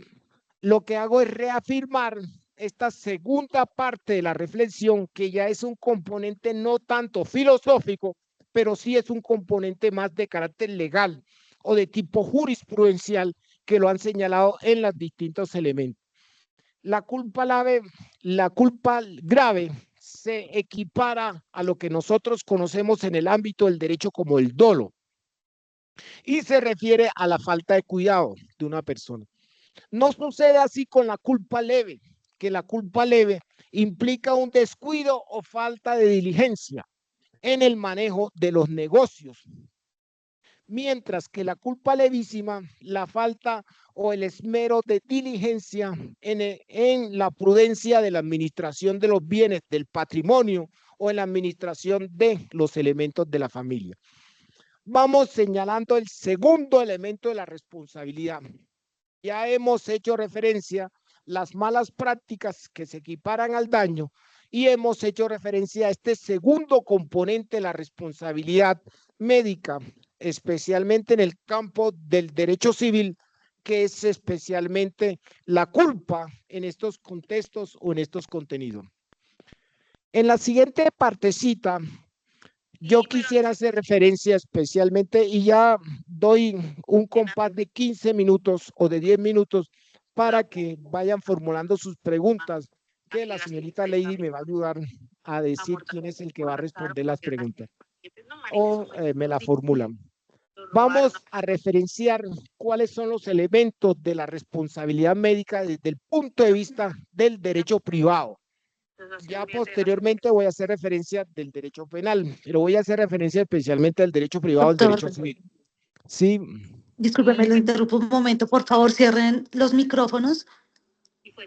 lo que hago es reafirmar esta segunda parte de la reflexión, que ya es un componente no tanto filosófico, pero sí es un componente más de carácter legal o de tipo jurisprudencial, que lo han señalado en los distintos elementos. La culpa grave se equipara a lo que nosotros conocemos en el ámbito del derecho como el dolo, y se refiere a la falta de cuidado de una persona. No sucede así con la culpa leve, que la culpa leve implica un descuido o falta de diligencia en el manejo de los negocios, mientras que la culpa levísima, la falta o el esmero de diligencia en la prudencia de la administración de los bienes, del patrimonio o en la administración de los elementos de la familia. Vamos señalando el segundo elemento de la responsabilidad. Ya hemos hecho referencia a las malas prácticas que se equiparan al daño y hemos hecho referencia a este segundo componente de la responsabilidad médica, especialmente en el campo del derecho civil, que es especialmente la culpa en estos contextos o en estos contenidos. En la siguiente partecita, yo quisiera hacer referencia especialmente, y ya doy un compás de 15 minutos o de 10 minutos para que vayan formulando sus preguntas, que la señorita Lady me va a ayudar a decir quién es el que va a responder las preguntas, o me la formulan. Vamos a referenciar cuáles son los elementos de la responsabilidad médica desde el punto de vista del derecho privado. Ya posteriormente voy a hacer referencia del derecho penal, pero voy a hacer referencia especialmente al derecho privado, del derecho civil. Sí. Discúlpeme, lo interrumpo un momento. Por favor, cierren los micrófonos.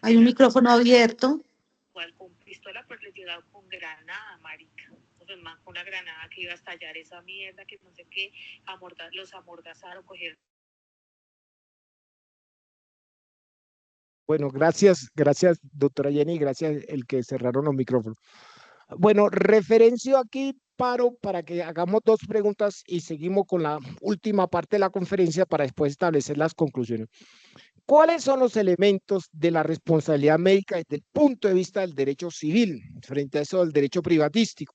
Hay un micrófono abierto. Con pistola, pues les llegaba con granada, marica. O sea, man, con una granada que iba a estallar esa mierda, que no sé qué, los amordazaron, cogieron. Bueno, gracias, doctora Jenny, gracias el que cerraron los micrófonos. Bueno, referencio aquí para que hagamos dos preguntas y seguimos con la última parte de la conferencia para después establecer las conclusiones. ¿Cuáles son los elementos de la responsabilidad médica desde el punto de vista del derecho civil frente a eso del derecho privatístico?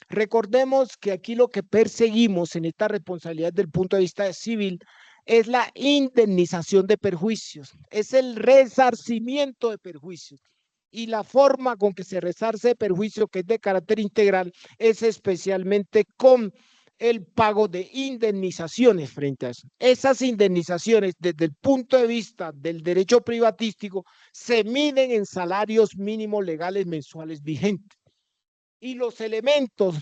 Recordemos que aquí lo que perseguimos en esta responsabilidad desde el punto de vista civil es la indemnización de perjuicios, es el resarcimiento de perjuicios. Y la forma con que se resarce perjuicio, que es de carácter integral, es especialmente con el pago de indemnizaciones frente a eso. Esas indemnizaciones, desde el punto de vista del derecho privatístico, se miden en salarios mínimos legales mensuales vigentes. Y los elementos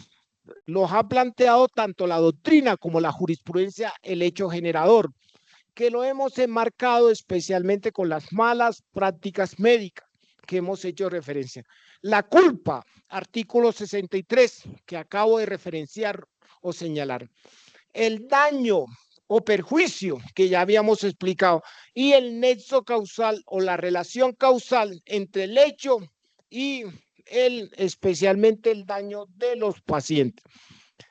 los ha planteado tanto la doctrina como la jurisprudencia, el hecho generador, que lo hemos enmarcado especialmente con las malas prácticas médicas que hemos hecho referencia. La culpa, artículo 63, que acabo de referenciar o señalar. El daño o perjuicio, que ya habíamos explicado, y el nexo causal o la relación causal entre el hecho y especialmente el daño de los pacientes.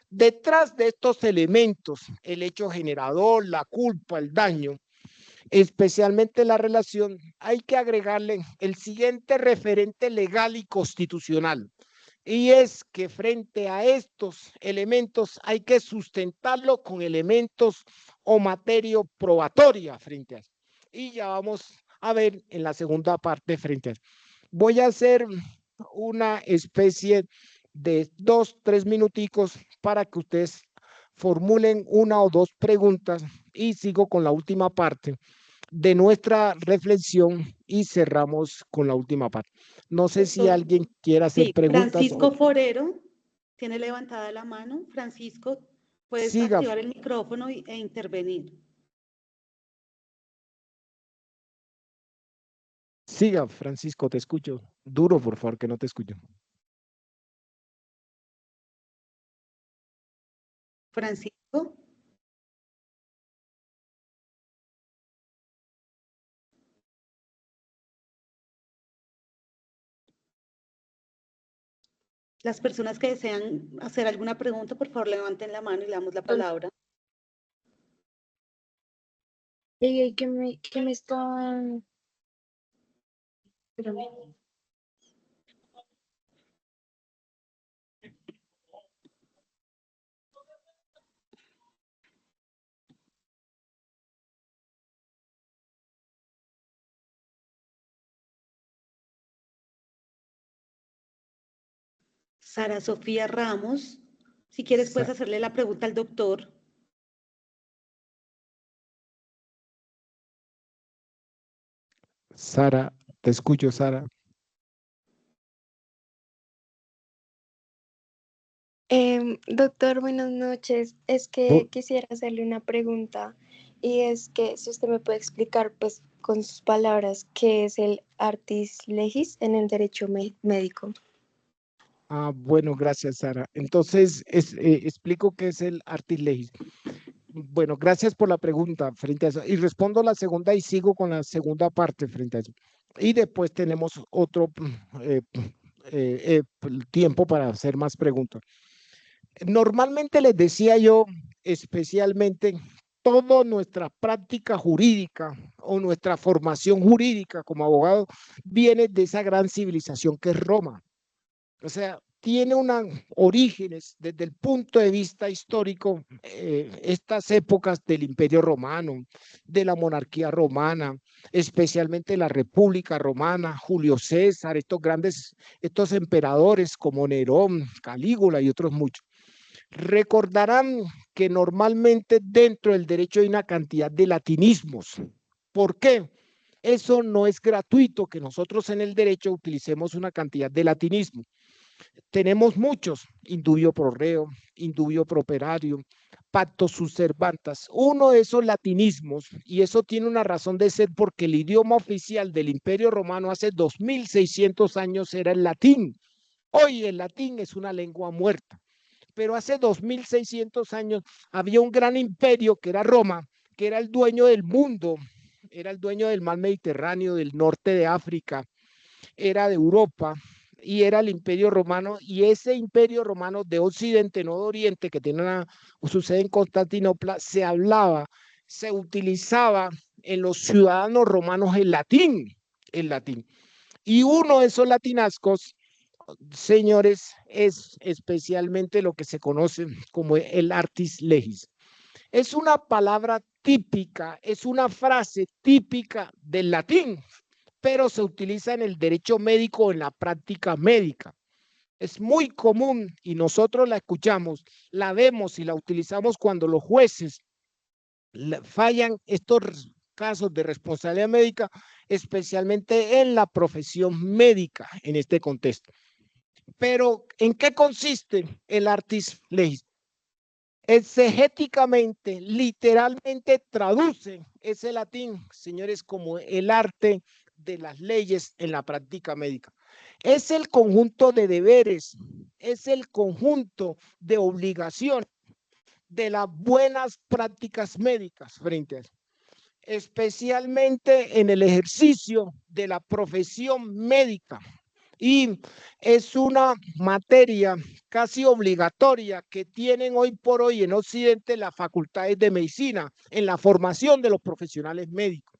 Detrás de estos elementos, el hecho generador, la culpa, el daño, especialmente la relación, hay que agregarle el siguiente referente legal y constitucional, y es que frente a estos elementos hay que sustentarlo con elementos o materia probatoria frente a eso. Y ya vamos a ver en la segunda parte frente a eso. Voy a hacer una especie de 2-3 minuticos para que ustedes formulen una o dos preguntas y sigo con la última parte de nuestra reflexión y cerramos con la última parte. No sé si alguien quiere hacer preguntas. Francisco Forero tiene levantada la mano. Francisco, puedes activar el micrófono e intervenir. Siga, Francisco, te escucho. Duro, por favor, que no te escucho. Francisco. Las personas que desean hacer alguna pregunta, por favor, levanten la mano y le damos la palabra. Que me están... Espérame. Sara Sofía Ramos, si quieres puedes hacerle la pregunta al doctor. Sara, te escucho, Sara. Doctor, buenas noches. Es que quisiera hacerle una pregunta y es que si usted me puede explicar, pues, con sus palabras, qué es el artis legis en el derecho médico. Bueno, gracias, Sara. Entonces, explico qué es el artis legis. Bueno, gracias por la pregunta frente a eso. Y respondo la segunda y sigo con la segunda parte frente a eso. Y después tenemos otro tiempo para hacer más preguntas. Normalmente les decía yo, especialmente, toda nuestra práctica jurídica o nuestra formación jurídica como abogado viene de esa gran civilización que es Roma. O sea, tiene unos orígenes desde el punto de vista histórico, estas épocas del Imperio Romano, de la monarquía romana, especialmente la República Romana, Julio César, estos emperadores como Nerón, Calígula y otros muchos. Recordarán que normalmente dentro del derecho hay una cantidad de latinismos. ¿Por qué? Eso no es gratuito que nosotros en el derecho utilicemos una cantidad de latinismo. Tenemos muchos, indubio pro reo, indubio pro operario, pacto subservantas, uno de esos latinismos, y eso tiene una razón de ser porque el idioma oficial del Imperio Romano hace 2600 años era el latín. Hoy el latín es una lengua muerta, pero hace 2600 años había un gran imperio que era Roma, que era el dueño del mundo, era el dueño del mar Mediterráneo, del norte de África, era de Europa y era el Imperio Romano, y ese Imperio Romano de Occidente, no de Oriente, que tiene su sede en Constantinopla, se hablaba, se utilizaba en los ciudadanos romanos el latín, el latín. Y uno de esos latinascos, señores, es especialmente lo que se conoce como el artis legis. Es una palabra típica, es una frase típica del latín, pero se utiliza en el derecho médico, en la práctica médica. Es muy común y nosotros la escuchamos, la vemos y la utilizamos cuando los jueces fallan estos casos de responsabilidad médica, especialmente en la profesión médica en este contexto. Pero, ¿en qué consiste el artis legis? Exegéticamente, literalmente traduce ese latín, señores, como el arte de las leyes en la práctica médica. Es el conjunto de deberes, es el conjunto de obligaciones de las buenas prácticas médicas frente a eso, especialmente en el ejercicio de la profesión médica. Y es una materia casi obligatoria que tienen hoy por hoy en Occidente las facultades de medicina en la formación de los profesionales médicos.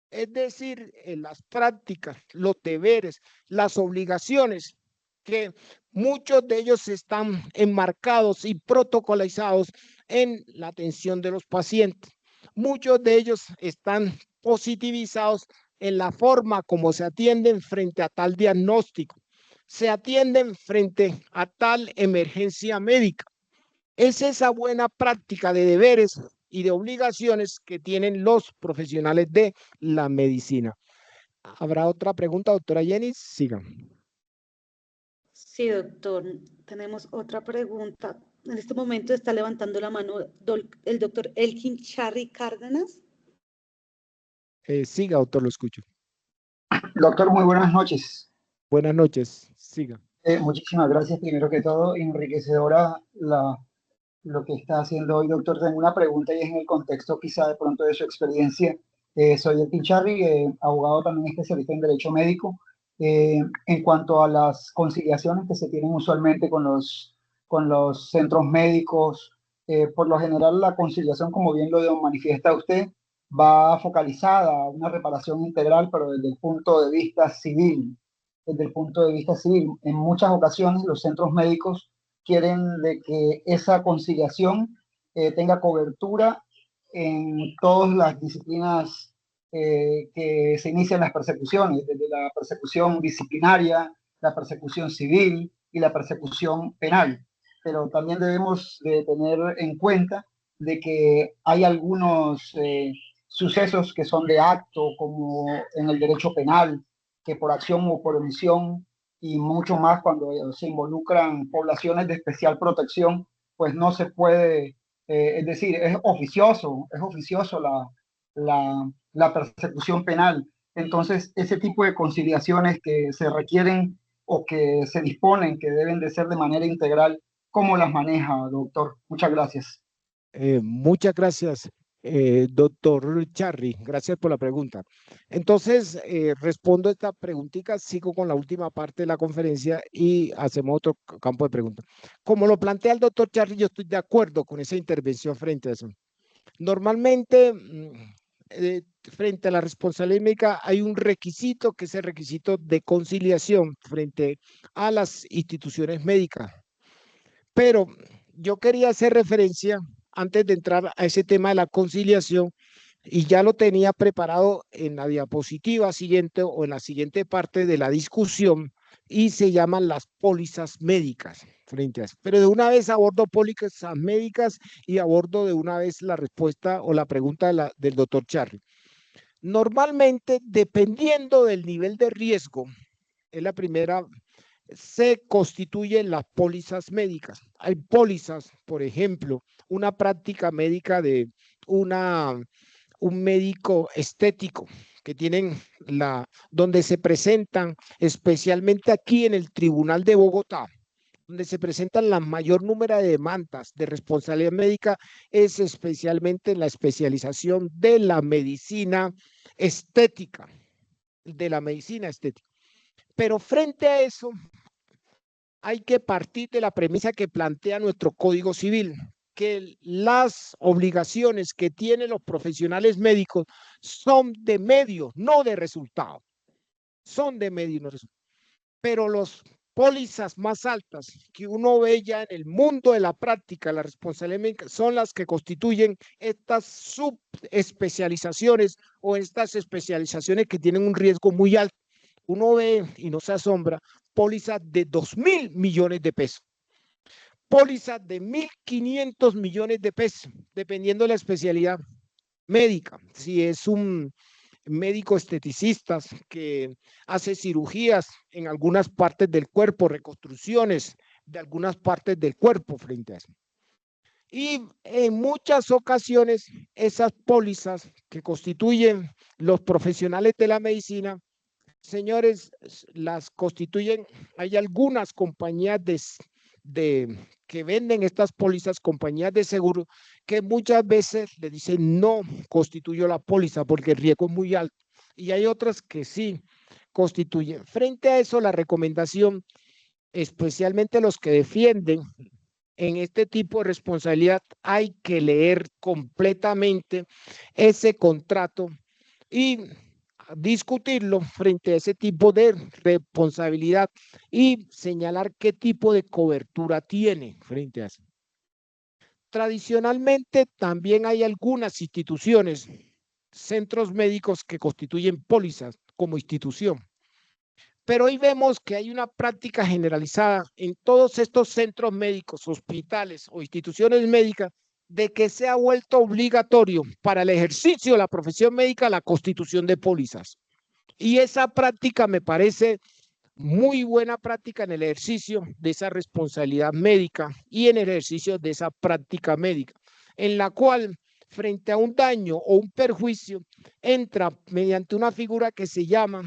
Es decir, en las prácticas, los deberes, las obligaciones, que muchos de ellos están enmarcados y protocolizados en la atención de los pacientes. Muchos de ellos están positivizados en la forma como se atienden frente a tal diagnóstico, se atienden frente a tal emergencia médica. Es esa buena práctica de deberes y de obligaciones que tienen los profesionales de la medicina. ¿Habrá otra pregunta, doctora Jenny? Siga. Sí, doctor. Tenemos otra pregunta. En este momento está levantando la mano el doctor Elkin Charry Cárdenas. Siga, doctor, lo escucho. Doctor, muy buenas noches. Buenas noches, siga. Muchísimas gracias, primero que todo, enriquecedora la lo que está haciendo hoy, doctor. Tengo una pregunta y es en el contexto quizá de pronto de su experiencia. Soy el Charri, abogado también especialista en derecho médico. En cuanto a las conciliaciones que se tienen usualmente con los centros médicos, por lo general la conciliación, como bien lo manifiesta usted, va focalizada a una reparación integral, pero desde el punto de vista civil. Desde el punto de vista civil, en muchas ocasiones los centros médicos quieren de que esa conciliación tenga cobertura en todas las disciplinas que se inician las persecuciones, desde la persecución disciplinaria, la persecución civil y la persecución penal. Pero también debemos de tener en cuenta de que hay algunos sucesos que son de acto, como en el derecho penal, que por acción o por omisión y mucho más cuando se involucran poblaciones de especial protección, pues no se puede, es decir, es oficioso la persecución penal. Entonces, ese tipo de conciliaciones que se requieren o que se disponen que deben de ser de manera integral, ¿cómo las maneja, doctor? Muchas gracias. Muchas gracias, doctor Charri. Gracias por la pregunta. Entonces, respondo esta preguntita, sigo con la última parte de la conferencia y hacemos otro campo de preguntas. Como lo plantea el doctor Charri, yo estoy de acuerdo con esa intervención frente a eso. Normalmente, frente a la responsabilidad médica, hay un requisito que es el requisito de conciliación frente a las instituciones médicas. Pero yo quería hacer referencia, antes de entrar a ese tema de la conciliación, y ya lo tenía preparado en la diapositiva siguiente o en la siguiente parte de la discusión, y se llaman las pólizas médicas frente a eso. Pero de una vez abordo pólizas médicas y abordo de una vez la respuesta o la pregunta del doctor Charri. Normalmente, dependiendo del nivel de riesgo, es la primera, se constituyen las pólizas médicas. Hay pólizas, por ejemplo, una práctica médica de un médico estético que tienen donde se presentan, especialmente aquí en el Tribunal de Bogotá, donde se presentan la mayor número de demandas de responsabilidad médica, es especialmente en la especialización de la medicina estética, Pero frente a eso, hay que partir de la premisa que plantea nuestro Código Civil, que las obligaciones que tienen los profesionales médicos son de medio, no de resultado. Son de medio y no de resultado. Pero los pólizas más altas que uno ve ya en el mundo de la práctica, la responsabilidad médica, son las que constituyen estas subespecializaciones o estas especializaciones que tienen un riesgo muy alto. Uno ve y no se asombra pólizas de 2.000 millones de pesos, pólizas de 1.500 millones de pesos, dependiendo de la especialidad médica. Si es un médico esteticista que hace cirugías en algunas partes del cuerpo, reconstrucciones de algunas partes del cuerpo frente a eso. Y en muchas ocasiones esas pólizas que constituyen los profesionales de la medicina, señores, las constituyen, hay algunas compañías que venden estas pólizas, compañías de seguro, que muchas veces le dicen no constituyo la póliza porque el riesgo es muy alto. Y hay otras que sí constituyen. Frente a eso, la recomendación, especialmente los que defienden en este tipo de responsabilidad, hay que leer completamente ese contrato y discutirlo frente a ese tipo de responsabilidad y señalar qué tipo de cobertura tiene frente a eso. Tradicionalmente también hay algunas instituciones, centros médicos que constituyen pólizas como institución. Pero hoy vemos que hay una práctica generalizada en todos estos centros médicos, hospitales o instituciones médicas de que se ha vuelto obligatorio para el ejercicio de la profesión médica la constitución de pólizas. Y esa práctica me parece muy buena práctica en el ejercicio de esa responsabilidad médica y en el ejercicio de esa práctica médica, en la cual frente a un daño o un perjuicio entra mediante una figura que se llama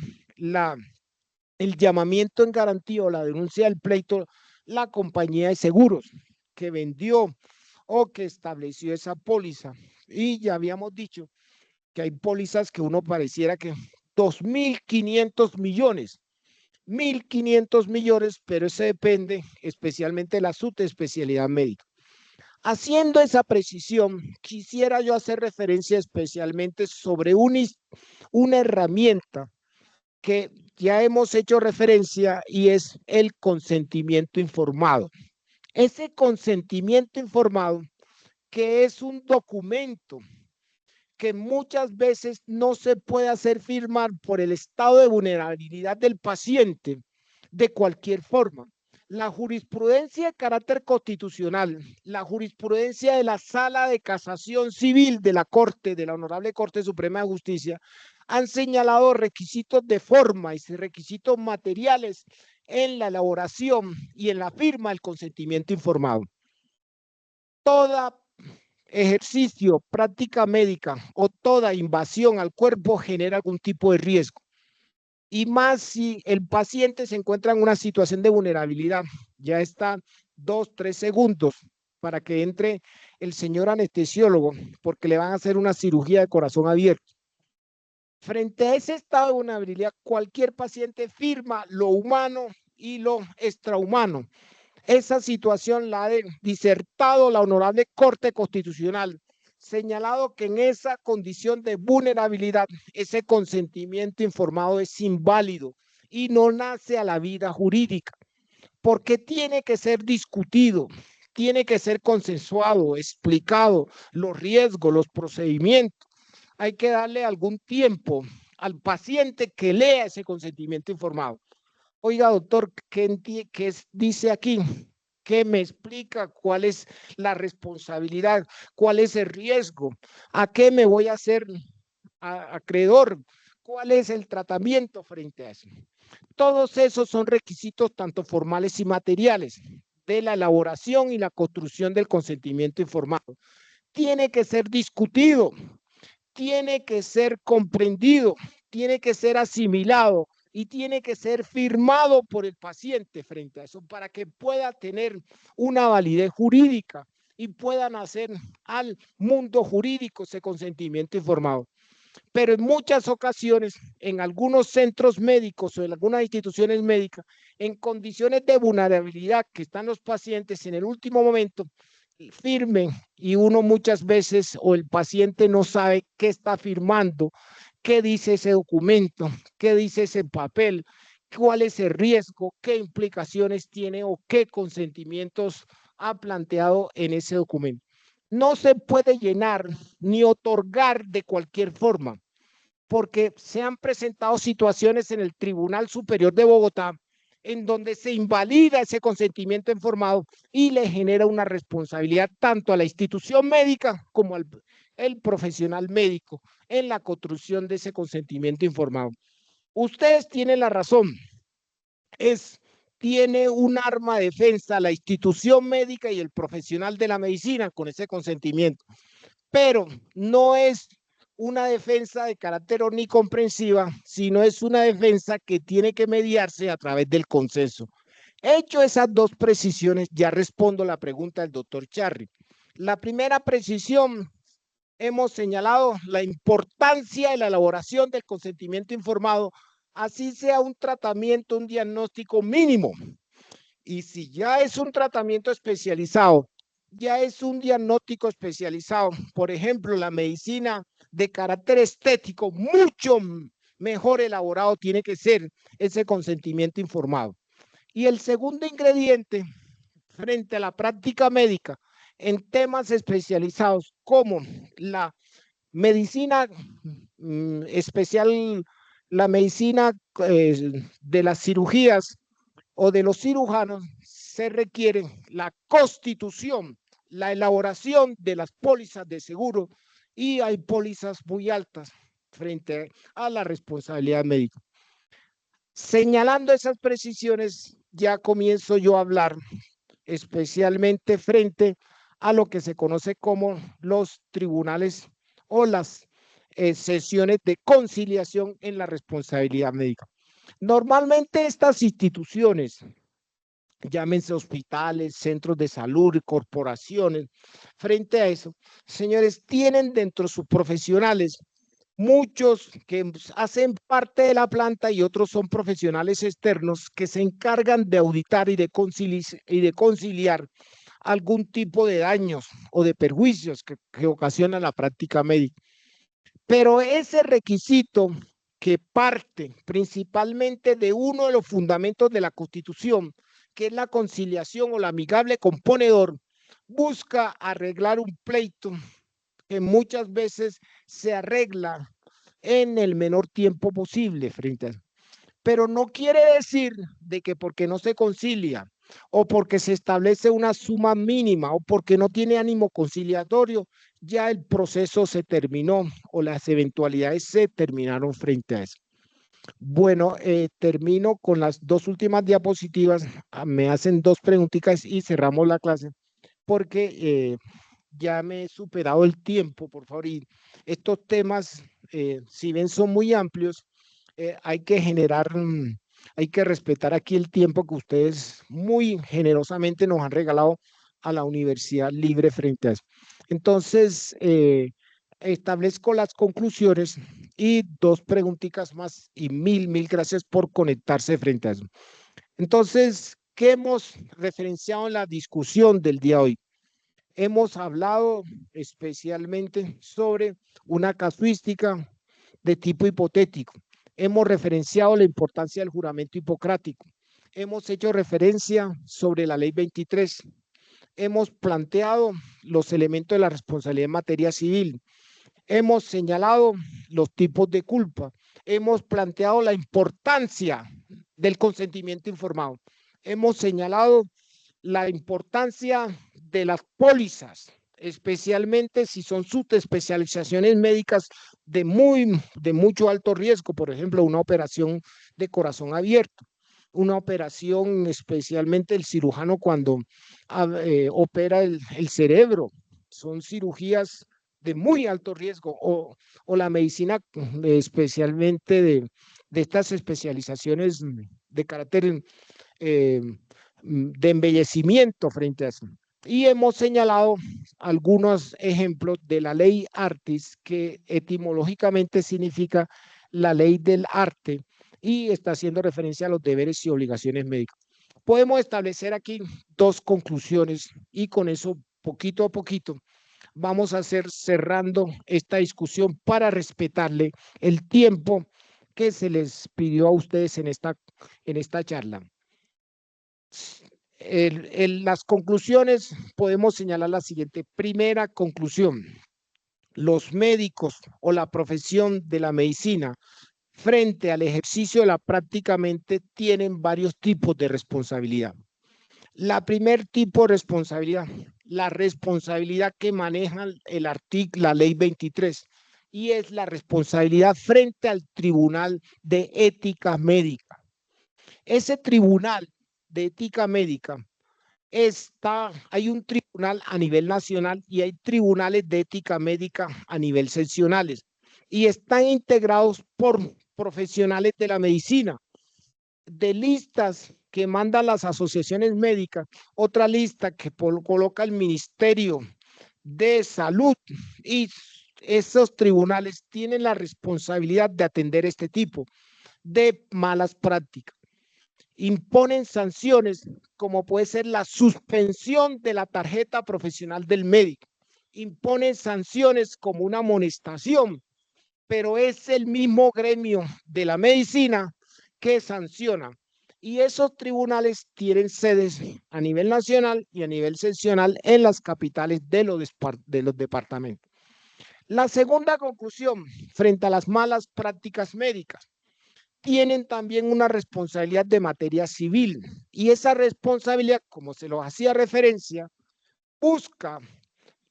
el llamamiento en garantía o la denuncia del pleito, la compañía de seguros que vendió o que estableció esa póliza. Y ya habíamos dicho que hay pólizas que uno pareciera que 2.500 millones, 1.500 millones, pero eso depende especialmente de la subespecialidad médica. Haciendo esa precisión, quisiera yo hacer referencia especialmente sobre una herramienta que ya hemos hecho referencia y es el consentimiento informado. Ese consentimiento informado, que es un documento que muchas veces no se puede hacer firmar por el estado de vulnerabilidad del paciente de cualquier forma. La jurisprudencia de carácter constitucional, la jurisprudencia de la Sala de Casación Civil de la Corte, de la Honorable Corte Suprema de Justicia, han señalado requisitos de forma y requisitos materiales en la elaboración y en la firma del consentimiento informado. Toda ejercicio, práctica médica o toda invasión al cuerpo genera algún tipo de riesgo. Y más si el paciente se encuentra en una situación de vulnerabilidad. Ya está 2, 3 segundos para que entre el señor anestesiólogo porque le van a hacer una cirugía de corazón abierto. Frente a ese estado de vulnerabilidad, cualquier paciente firma lo humano y lo extrahumano. Esa situación la ha disertado la Honorable Corte Constitucional, señalado que en esa condición de vulnerabilidad, ese consentimiento informado es inválido y no nace a la vida jurídica, porque tiene que ser discutido, tiene que ser consensuado, explicado, los riesgos, los procedimientos. Hay que darle algún tiempo al paciente que lea ese consentimiento informado. Oiga, doctor, ¿qué dice aquí? ¿Qué me explica cuál es la responsabilidad? ¿Cuál es el riesgo? ¿A qué me voy a hacer acreedor? ¿Cuál es el tratamiento frente a eso? Todos esos son requisitos tanto formales y materiales de la elaboración y la construcción del consentimiento informado. Tiene que ser discutido, tiene que ser comprendido, tiene que ser asimilado y tiene que ser firmado por el paciente frente a eso para que pueda tener una validez jurídica y puedan hacer al mundo jurídico ese consentimiento informado. Pero en muchas ocasiones, en algunos centros médicos o en algunas instituciones médicas, en condiciones de vulnerabilidad que están los pacientes en el último momento, firmen y uno muchas veces o el paciente no sabe qué está firmando, qué dice ese documento, qué dice ese papel, cuál es el riesgo, qué implicaciones tiene o qué consentimientos ha planteado en ese documento. No se puede llenar ni otorgar de cualquier forma, porque se han presentado situaciones en el Tribunal Superior de Bogotá en donde se invalida ese consentimiento informado y le genera una responsabilidad tanto a la institución médica como al profesional médico en la construcción de ese consentimiento informado. Ustedes tienen la razón, tiene un arma de defensa la institución médica y el profesional de la medicina con ese consentimiento, pero no es una defensa de carácter omnicomprensiva, sino es una defensa que tiene que mediarse a través del consenso. Hecho esas dos precisiones, ya respondo la pregunta del doctor Charri. La primera precisión, hemos señalado la importancia de la elaboración del consentimiento informado, así sea un tratamiento, un diagnóstico mínimo. Y si ya es un tratamiento especializado, ya es un diagnóstico especializado, por ejemplo, la medicina de carácter estético, mucho mejor elaborado tiene que ser ese consentimiento informado. Y el segundo ingrediente, frente a la práctica médica, en temas especializados como la medicina especial, la medicina de las cirugías o de los cirujanos, se requiere la constitución, la elaboración de las pólizas de seguro y hay pólizas muy altas frente a la responsabilidad médica. Señalando esas precisiones, ya comienzo yo a hablar especialmente frente a lo que se conoce como los tribunales o las sesiones de conciliación en la responsabilidad médica. Normalmente estas instituciones llámense hospitales, centros de salud, corporaciones. Frente a eso, señores, tienen dentro sus profesionales muchos que hacen parte de la planta y otros son profesionales externos que se encargan de auditar y de conciliar algún tipo de daños o de perjuicios que ocasiona la práctica médica. Pero ese requisito que parte principalmente de uno de los fundamentos de la Constitución, que es la conciliación o la amigable componedor, busca arreglar un pleito que muchas veces se arregla en el menor tiempo posible frente a eso. Pero no quiere decir de que porque no se concilia o porque se establece una suma mínima o porque no tiene ánimo conciliatorio, ya el proceso se terminó o las eventualidades se terminaron frente a eso. Bueno, termino con las dos últimas diapositivas. Me hacen dos preguntitas y cerramos la clase porque ya me he superado el tiempo, por favor. Y estos temas, si bien son muy amplios, hay que hay que respetar aquí el tiempo que ustedes muy generosamente nos han regalado a la Universidad Libre frente a eso. Entonces, establezco las conclusiones y dos preguntitas más y mil gracias por conectarse frente a eso. Entonces, ¿qué hemos referenciado en la discusión del día de hoy? Hemos hablado especialmente sobre una casuística de tipo hipotético. Hemos referenciado la importancia del juramento hipocrático. Hemos hecho referencia sobre la ley 23. Hemos planteado los elementos de la responsabilidad en materia civil. Hemos señalado los tipos de culpa. Hemos planteado la importancia del consentimiento informado. Hemos señalado la importancia de las pólizas, especialmente si son subespecializaciones médicas de mucho alto riesgo, por ejemplo, una operación de corazón abierto, una operación especialmente el cirujano cuando opera el cerebro, son cirugías de muy alto riesgo, o la medicina especialmente de estas especializaciones de carácter de embellecimiento frente a eso. Y hemos señalado algunos ejemplos de la ley artis, que etimológicamente significa la ley del arte y está haciendo referencia a los deberes y obligaciones médicas. Podemos establecer aquí dos conclusiones y con eso, poquito a poquito, vamos a hacer cerrando esta discusión para respetarle el tiempo que se les pidió a ustedes en esta charla. En las conclusiones podemos señalar la siguiente. Primera conclusión: los médicos o la profesión de la medicina frente al ejercicio de la práctica tienen varios tipos de responsabilidad. La primer tipo de responsabilidad, la responsabilidad que maneja la ley 23, y es la responsabilidad frente al Tribunal de Ética Médica. Ese tribunal de ética médica hay un tribunal a nivel nacional y hay tribunales de ética médica a nivel seccionales y están integrados por profesionales de la medicina, de listas que mandan las asociaciones médicas, otra lista que coloca el Ministerio de Salud, y esos tribunales tienen la responsabilidad de atender este tipo de malas prácticas. Imponen sanciones como puede ser la suspensión de la tarjeta profesional del médico. Imponen sanciones como una amonestación, pero es el mismo gremio de la medicina que sanciona. Y esos tribunales tienen sedes a nivel nacional y a nivel seccional en las capitales de los departamentos. La segunda conclusión frente a las malas prácticas médicas: tienen también una responsabilidad de materia civil y esa responsabilidad, como se los hacía referencia, busca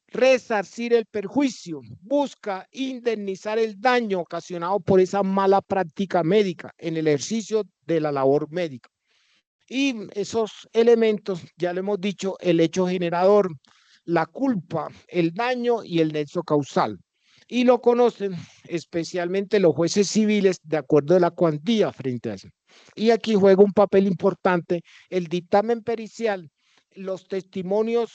resarcir el perjuicio, busca indemnizar el daño ocasionado por esa mala práctica médica en el ejercicio de la labor médica. Y esos elementos, ya lo hemos dicho, el hecho generador, la culpa, el daño y el nexo causal. Y lo conocen especialmente los jueces civiles de acuerdo a la cuantía frente a eso. Y aquí juega un papel importante el dictamen pericial, los testimonios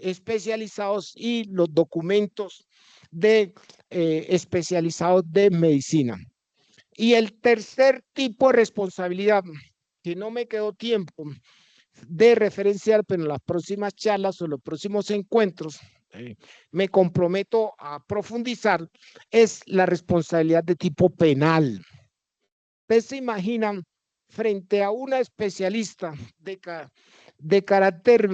especializados y los documentos especializados de medicina. Y el tercer tipo de responsabilidad, que no me quedó tiempo de referenciar, pero en las próximas charlas o los próximos encuentros me comprometo a profundizar, es la responsabilidad de tipo penal. Ustedes se imaginan frente a una especialista de carácter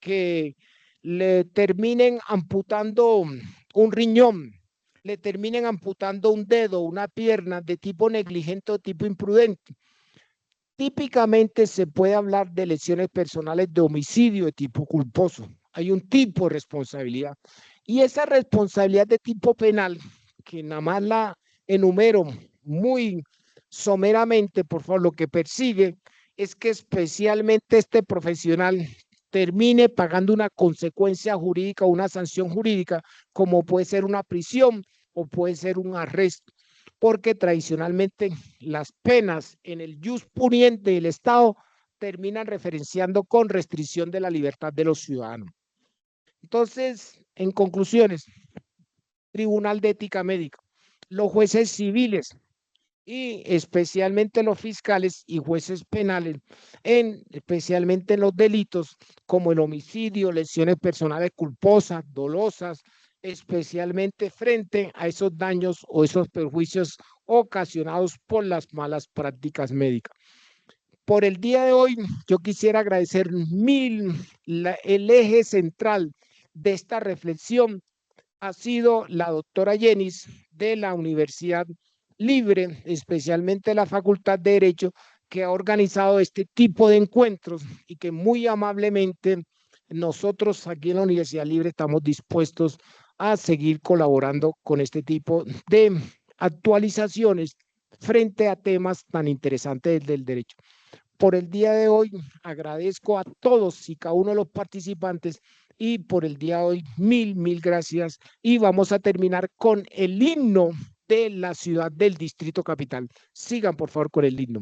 que le terminen amputando un riñón, le terminen amputando un dedo, una pierna de tipo negligente o tipo imprudente. Típicamente se puede hablar de lesiones personales de homicidio de tipo culposo. Hay un tipo de responsabilidad. Y esa responsabilidad de tipo penal, que nada más la enumero muy someramente, por favor, lo que persigue es que especialmente este profesional termine pagando una consecuencia jurídica o una sanción jurídica, como puede ser una prisión o puede ser un arresto, porque tradicionalmente las penas en el jus puniente del Estado terminan referenciando con restricción de la libertad de los ciudadanos. Entonces, en conclusiones, Tribunal de Ética Médica, los jueces civiles y especialmente los fiscales y jueces penales, especialmente en los delitos como el homicidio, lesiones personales culposas, dolosas, especialmente frente a esos daños o esos perjuicios ocasionados por las malas prácticas médicas. Por el día de hoy, yo quisiera agradecer el eje central de esta reflexión ha sido la doctora Yenis de la Universidad Libre, especialmente la Facultad de Derecho, que ha organizado este tipo de encuentros y que muy amablemente nosotros aquí en la Universidad Libre estamos dispuestos a seguir colaborando con este tipo de actualizaciones frente a temas tan interesantes del derecho. Por el día de hoy agradezco a todos y cada uno de los participantes y por el día de hoy mil gracias y vamos a terminar con el himno de la ciudad del Distrito Capital. Sigan por favor con el himno.